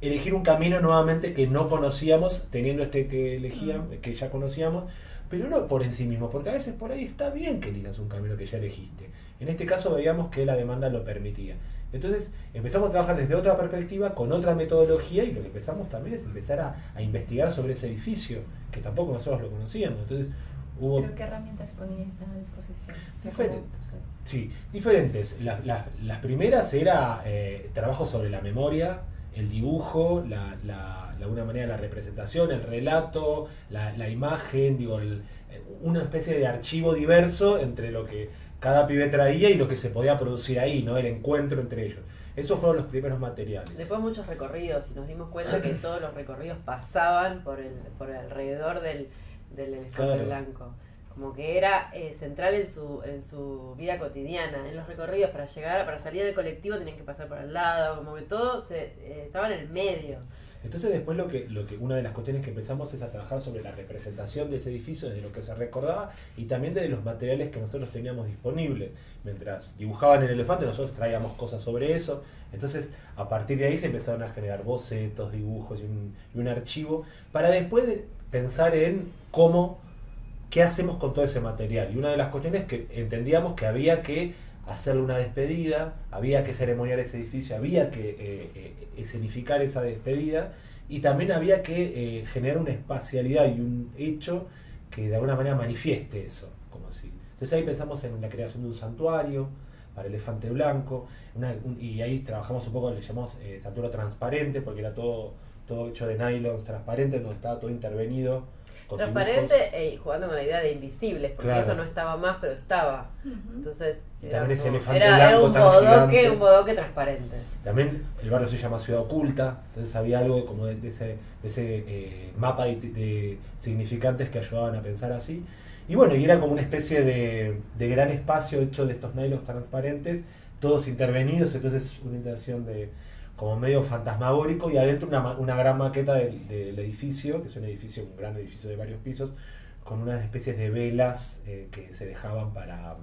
elegir un camino nuevamente que no conocíamos, teniendo que ya conocíamos, pero no por en sí mismo, porque a veces por ahí está bien que elijas un camino que ya elegiste. En este caso veíamos que la demanda lo permitía. Entonces empezamos a trabajar desde otra perspectiva, con otra metodología, y lo que empezamos también es empezar a investigar sobre ese edificio, que tampoco nosotros lo conocíamos. Entonces hubo... ¿Pero qué herramientas poníais a disposición? O sea, Diferentes. Sí, diferentes. Las primeras era trabajo sobre la memoria, el dibujo, de alguna manera la representación, el relato, la imagen, una especie de archivo diverso entre lo que cada pibe traía y lo que se podía producir ahí, ¿no?, el encuentro entre ellos. Esos fueron los primeros materiales. Después muchos recorridos, y nos dimos cuenta que todos los recorridos pasaban por alrededor del elefante Claro. blanco. Como que era central en su vida cotidiana. En los recorridos para salir del colectivo tenían que pasar por al lado, como que todo estaba en el medio. Entonces después una de las cuestiones que empezamos es a trabajar sobre la representación de ese edificio, desde lo que se recordaba y también de los materiales que nosotros teníamos disponibles. Mientras dibujaban el elefante, nosotros traíamos cosas sobre eso. Entonces a partir de ahí se empezaron a generar bocetos, dibujos y un archivo para después pensar en qué hacemos con todo ese material. Y una de las cuestiones que entendíamos que había que hacerle una despedida, había que ceremoniar ese edificio, había que escenificar esa despedida, y también había que generar una espacialidad y un hecho que de alguna manera manifieste eso. Entonces ahí pensamos en la creación de un santuario para el elefante blanco, y ahí trabajamos un poco, le llamamos santuario transparente, porque era todo hecho de nylons transparentes, donde estaba todo intervenido. Transparente, jugando con la idea de invisibles, porque Claro. eso no estaba más, pero estaba. Entonces Y era, también ese como- elefante era blanco un tan bodoque, gigante. un bodoque transparente. También el barrio se llama Ciudad Oculta, entonces había algo como de ese mapa de significantes que ayudaban a pensar así. Y bueno, y era como una especie de gran espacio hecho de estos nylons transparentes, todos intervenidos, entonces una interacción como medio fantasmagórico, y adentro una gran maqueta del edificio, que es un gran edificio de varios pisos, con unas especies de velas que se dejaban para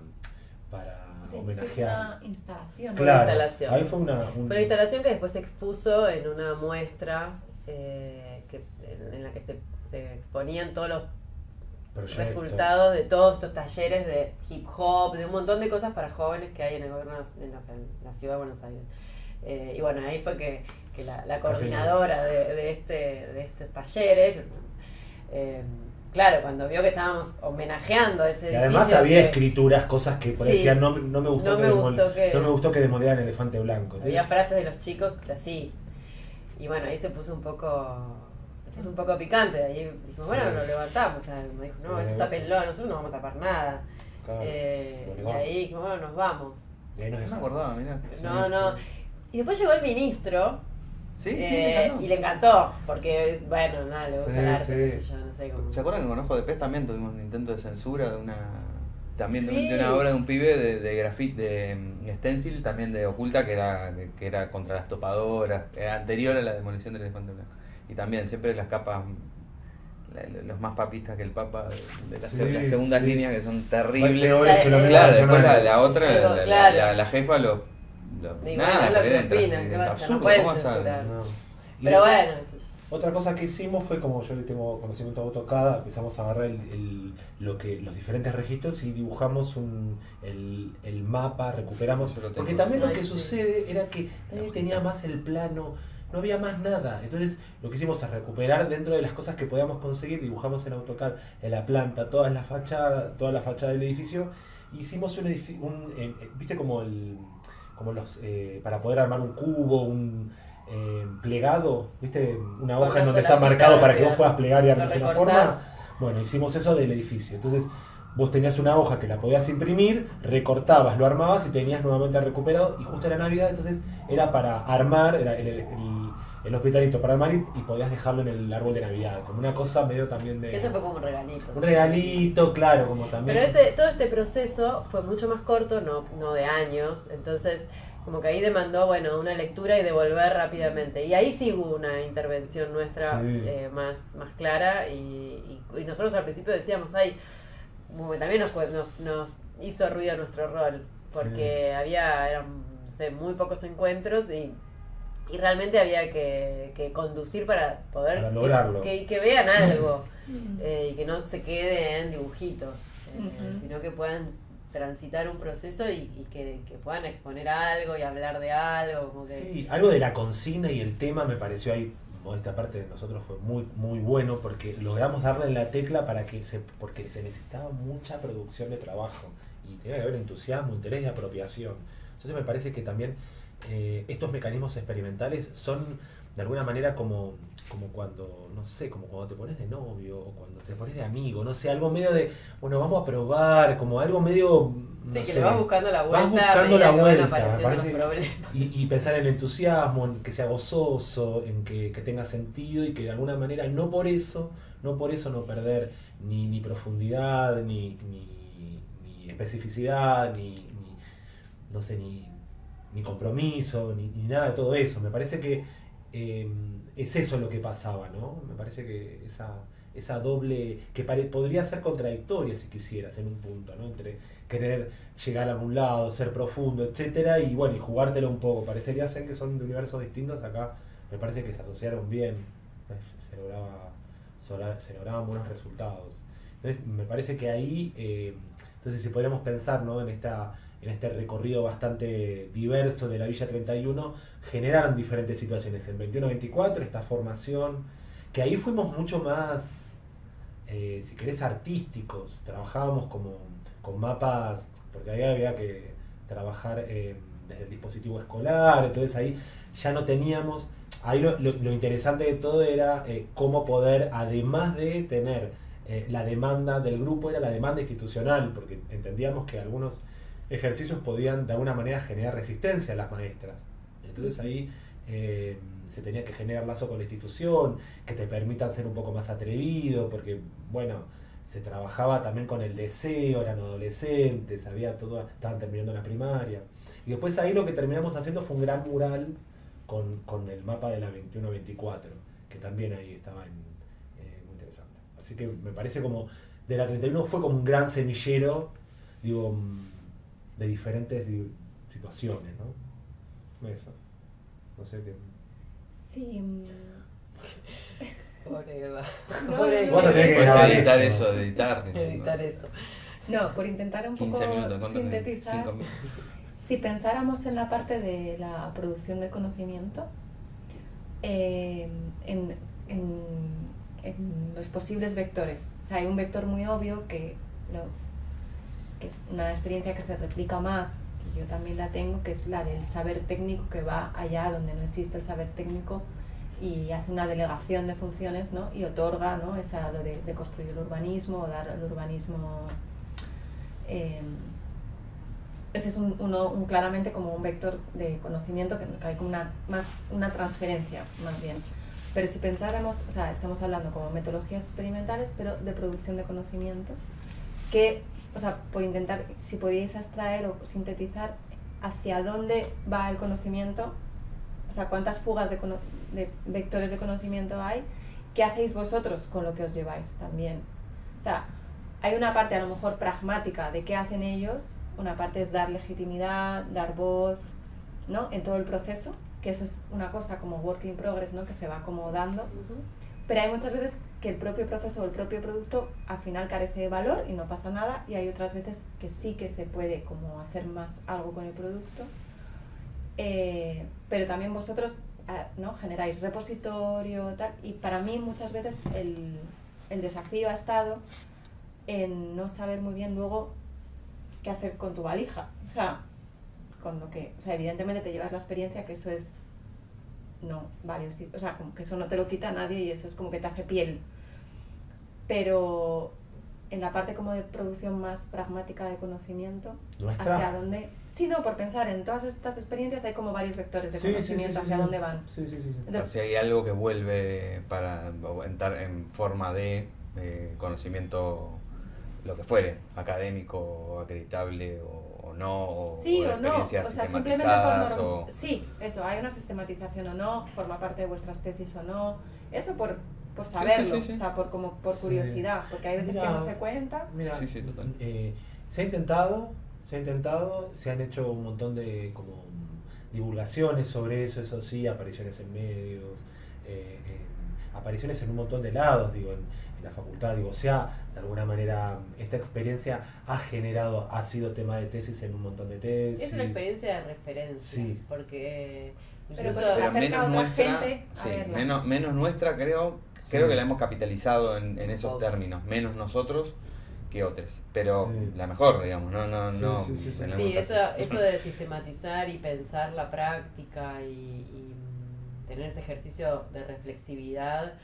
Sí, esto es homenajear. una instalación. Claro, instalación. ahí fue una Una instalación que después se expuso en una muestra en la que se exponían todos los proyecto. resultados de todos estos talleres de hip hop, de un montón de cosas para jóvenes que hay en el gobierno en la ciudad de Buenos Aires. Y bueno, ahí fue que la coordinadora de estos talleres, claro, cuando vio que estábamos homenajeando a ese Y además edificio había que escrituras, cosas que por ahí Sí. decían no me gustó No me gustó que- demolieran el elefante blanco. había Entonces, frases de los chicos así. Y bueno, ahí se puso un poco picante. Ahí dijimos, Sí. bueno, lo levantamos. O sea, me dijo, no, esto está pelón, nosotros no vamos a tapar nada. claro, Y bueno, ahí dijimos, bueno, nos vamos. y ahí nos No me dejamos. acordaba, mirá. No. Y después llegó el ministro, Sí, me encantó. Y le encantó, porque, bueno, nada, le gusta Sí, el arte, sí. qué sé yo, no sé cómo. ¿Se acuerdan que con Ojo de Pez también tuvimos un intento de censura de una... También Sí. de una obra de un pibe de grafite, de stencil, también de Oculta, que era contra las topadoras, era anterior a la demolición del elefante blanco. Y también siempre las capas, los más papistas que el Papa, de las, Sí, las segundas sí. líneas que son terribles. Peores que los Claro, después nacionales. la otra, Pero, claro. la jefa lo Y nada, bueno, es lo que porque opinan, es ¿qué pasa? absurdo, No pueden ¿cómo vas a- censurar. No. Y Pero después, bueno, sí. Otra cosa que hicimos fue, como yo tengo conocimiento de AutoCAD, empezamos a agarrar los diferentes registros y dibujamos el mapa, recuperamos. Yo lo tengo. Porque también lo Ay, que sí. sucede era que nadie tenía más el plano, no había más nada. Entonces lo que hicimos es recuperar dentro de las cosas que podíamos conseguir, dibujamos en AutoCAD en la planta toda la fachada del edificio. Hicimos viste como los para poder armar un cubo, un plegado, viste, una Con hoja una en donde sola está marcado pita, para que vos claro. puedas plegar y Lo armar una recortás. forma. Bueno, hicimos eso del edificio. Entonces vos tenías una hoja que la podías imprimir, recortabas, lo armabas y tenías nuevamente recuperado. Y justo era Navidad, entonces era para armar, era el hospitalito para armar y podías dejarlo en el árbol de Navidad, como una cosa medio también de... Que ese fue como un regalito. Un regalito, claro, como también... Pero todo este proceso fue mucho más corto, no de años, entonces como que ahí demandó, bueno, una lectura y devolver rápidamente. Y ahí sí hubo una intervención nuestra Sí. más clara y nosotros al principio decíamos, ay, como que también nos hizo ruido nuestro rol, porque eran, no sé, muy pocos encuentros y realmente había que conducir para poder Para lograrlo. que vean algo y que no se quede en dibujitos, Ujú. sino que puedan transitar un proceso y que puedan exponer algo y hablar de algo, como que Sí, algo de la consigna y el tema me pareció ahí, esta parte de nosotros fue muy muy bueno porque logramos darle en la tecla porque se necesitaba mucha producción de trabajo y tenía que haber entusiasmo, interés y apropiación. Entonces me parece que también estos mecanismos experimentales son de alguna manera como cuando, no sé, como cuando te pones de novio o cuando te pones de amigo, no sé, algo medio de, bueno, vamos a probar, como algo medio... no sí, que sé, le vas buscando la vuelta vas buscando a medida la que van vuelta, me apareciendo parece, los problemas. y pensar en el entusiasmo, en que sea gozoso, en que tenga sentido y que de alguna manera no por eso no perder ni profundidad, ni especificidad, no sé, ni compromiso, ni nada de todo eso. Me parece que es eso lo que pasaba, ¿no? Me parece que esa doble, que podría ser contradictoria si quisieras en un punto, ¿no? Entre querer llegar a un lado, ser profundo, etcétera, y bueno, y jugártelo un poco. Parecería ser que son de universos distintos. Acá me parece que se asociaron bien, se lograban buenos resultados. Entonces me parece que ahí, entonces si podríamos pensar, ¿no? en este recorrido bastante diverso de la Villa 31, generaron diferentes situaciones. En 21-24, esta formación, que ahí fuimos mucho más, si querés, artísticos. Trabajábamos con mapas, porque ahí había que trabajar desde el dispositivo escolar, entonces ahí ya no teníamos... Ahí lo interesante de todo era cómo poder, además de tener la demanda del grupo, era la demanda institucional, porque entendíamos que algunos ejercicios podían de alguna manera generar resistencia a las maestras. Entonces ahí se tenía que generar lazo con la institución, que te permitan ser un poco más atrevido, porque bueno, se trabajaba también con el deseo, eran adolescentes, estaban terminando la primaria. Y después ahí lo que terminamos haciendo fue un gran mural con el mapa de la 21-24, que también ahí estaba muy interesante. Así que me parece como, de la 31 fue como un gran semillero, digo, de diferentes situaciones, ¿no? Eso. No sé qué. Sí. Pobre Eva. No, Pobre no, Vos Eva. te tenés que Puedes grabar editar esto. eso, editar. Editar eso. No, por intentar un 15 poco minutos, ¿cuánto? sintetizar. 5 minutos. Si pensáramos en la parte de la producción de conocimiento, en los posibles vectores. O sea, hay un vector muy obvio que es una experiencia que se replica más, que yo también la tengo, que es la del saber técnico, que va allá donde no existe el saber técnico y hace una delegación de funciones, ¿no? Y otorga, ¿no? Lo de construir el urbanismo o dar al urbanismo ese es uno claramente como un vector de conocimiento, que hay como una transferencia más bien. Pero si pensáramos, o sea, estamos hablando como metodologías experimentales, pero de producción de conocimiento, que, o sea, por intentar, si podíais abstraer o sintetizar hacia dónde va el conocimiento, o sea, cuántas fugas de vectores de conocimiento hay, ¿qué hacéis vosotros con lo que os lleváis también? O sea, hay una parte a lo mejor pragmática de qué hacen ellos, una parte es dar legitimidad, dar voz, ¿no? En todo el proceso, que eso es una cosa como work in progress, ¿no? Que se va como dando, pero hay muchas veces que el propio proceso o el propio producto al final carece de valor y no pasa nada, y hay otras veces que sí que se puede como hacer más algo con el producto, pero también vosotros, ¿no? Generáis repositorio, tal, y para mí muchas veces el desafío ha estado en no saber muy bien luego qué hacer con tu valija, o sea, con lo que, o sea, evidentemente te llevas la experiencia, que eso es, no, vale, sí, o sea, como que eso no te lo quita nadie y eso es como que te hace piel, pero en la parte como de producción más pragmática de conocimiento, ¿Nuestra? hacia dónde, sí, no, por pensar en todas estas experiencias hay como varios vectores de conocimiento hacia dónde van. Sí. Entonces, Si hay algo que vuelve para entrar en forma de conocimiento, lo que fuere, académico, acreditable o no, o sí de o no, o experiencias sea, simplemente por sistematizadas, sí, eso, hay una sistematización o no, forma parte de vuestras tesis o no, eso por saberlo, sí. o sea, por curiosidad, porque hay veces que no se cuenta. Mira, Sí, total. se ha intentado, se han hecho un montón de como divulgaciones sobre eso sí, apariciones en medios, apariciones en un montón de lados, digo, en la facultad, digo, o sea, de alguna manera esta experiencia ha sido tema de tesis en un montón de tesis. Es una experiencia de referencia, Sí. porque Pero incluso porque se acerca menos a otra nuestra, gente a sí, verla. menos nuestra creo Sí. que la hemos capitalizado en esos Poco. términos, menos nosotros que otros, pero Sí. la mejor, digamos, no Sí. tenemos sí, otra- eso de sistematizar y pensar la práctica y tener ese ejercicio de reflexividad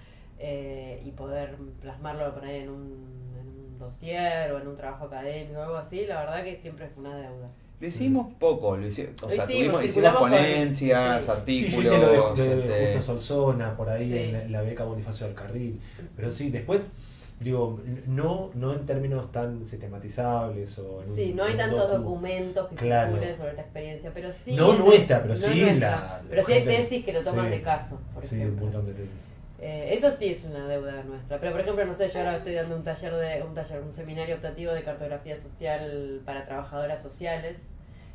y poder plasmarlo por ahí en un dossier o en un trabajo académico o algo así, la verdad que siempre fue una deuda. Lo hicimos poco, Lo hicimos circulamos por- ponencias, sí. Sí, artículos. yo hice lo de Justo Solsona, por ahí Sí. en la beca Bonifacio del Carril, pero sí, después, digo, no en términos tan sistematizables o en Sí, un- no hay en un tantos docu. documentos que Claro. circulen sobre esta experiencia, pero sí... No nuestra, pero no sí nuestra. la... Pero sí hay gente- tesis que lo toman sí. de caso, por Sí, un ejemplo. montón de tesis. Eso sí es una deuda nuestra. Pero por ejemplo, no sé, yo ahora estoy dando un seminario optativo de cartografía social para trabajadoras sociales.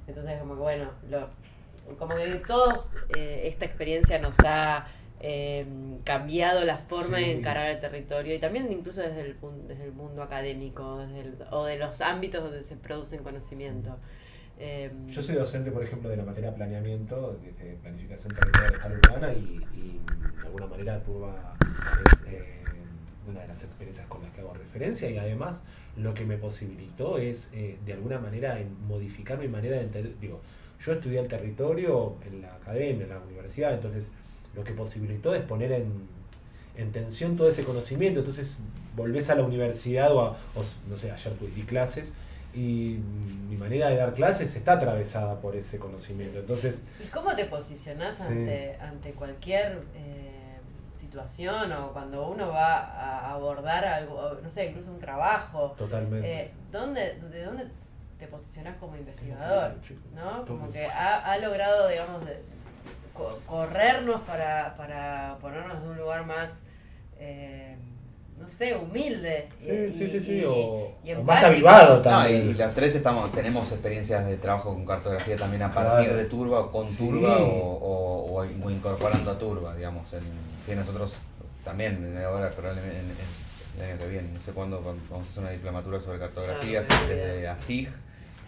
Entonces como que bueno, como que todos esta experiencia nos ha cambiado la forma Sí. de encarar el territorio y también incluso desde el mundo académico o de los ámbitos donde se producen conocimiento. Yo soy docente, por ejemplo, de la materia planeamiento, de planificación territorial de escala urbana y de alguna manera Turba es una de las experiencias con las que hago referencia y además lo que me posibilitó es de alguna manera modificar mi manera de entender. Digo, yo estudié el territorio en la academia, en la universidad, entonces lo que posibilitó es poner en tensión todo ese conocimiento. Entonces volvés a la universidad o no sé, ayer di clases y mi manera de dar clases está atravesada por ese conocimiento. Entonces, ¿Y cómo te posicionás Sí. ante cualquier situación o cuando uno va a abordar algo, no sé, incluso un trabajo? totalmente. ¿De dónde te posicionás como investigador? ¿No? Como Todo. que ha logrado, digamos, corrernos para ponernos en un lugar más, no sé, humilde. Sí, o empático. más avivado No, también. y las tres tenemos experiencias de trabajo con cartografía también a partir Claro. de Turba o con Sí. Turba o incorporando a Turba, digamos. Sí, nosotros también, ahora probablemente el año que viene, no sé cuándo, vamos a hacer una diplomatura sobre cartografía desde ASIG,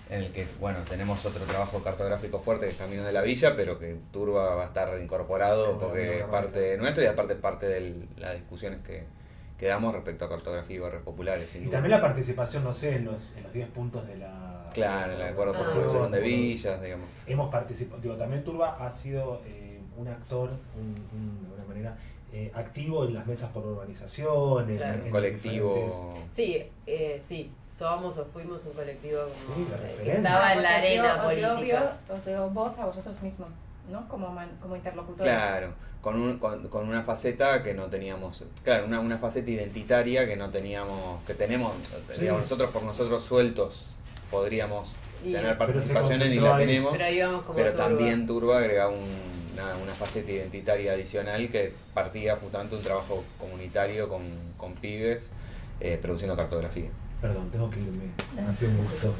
en el que, bueno, tenemos otro trabajo cartográfico fuerte que es Caminos de la Villa, pero que Turba va a estar incorporado porque es parte nuestro y aparte parte de las discusiones que damos respecto a cartografía y barrios populares. sin Y duda. también la participación, no sé, en los 10 puntos de la... Claro, el acuerdo por Ah. protección de villas, digamos. Hemos participado, digo, también Turba ha sido un actor, de alguna manera, activo en las mesas por urbanización, Claro. en colectivo. diferentes- Sí, somos o fuimos un colectivo como, Sí, de que referencia. estaba en la Porque arena os dio política. os dio voz a vosotros mismos, ¿no? Como interlocutores. Claro, con una faceta que no teníamos, claro, una faceta identitaria que no teníamos, que tenemos, Sí. digamos, nosotros por nosotros sueltos podríamos Y- tener Pero se participación y concentró la ahí. tenemos, Pero íbamos como pero turba. también Turba agrega una faceta identitaria adicional que partía justamente de un trabajo comunitario con pibes produciendo cartografía. Perdón, tengo que irme. Ha sido un gusto.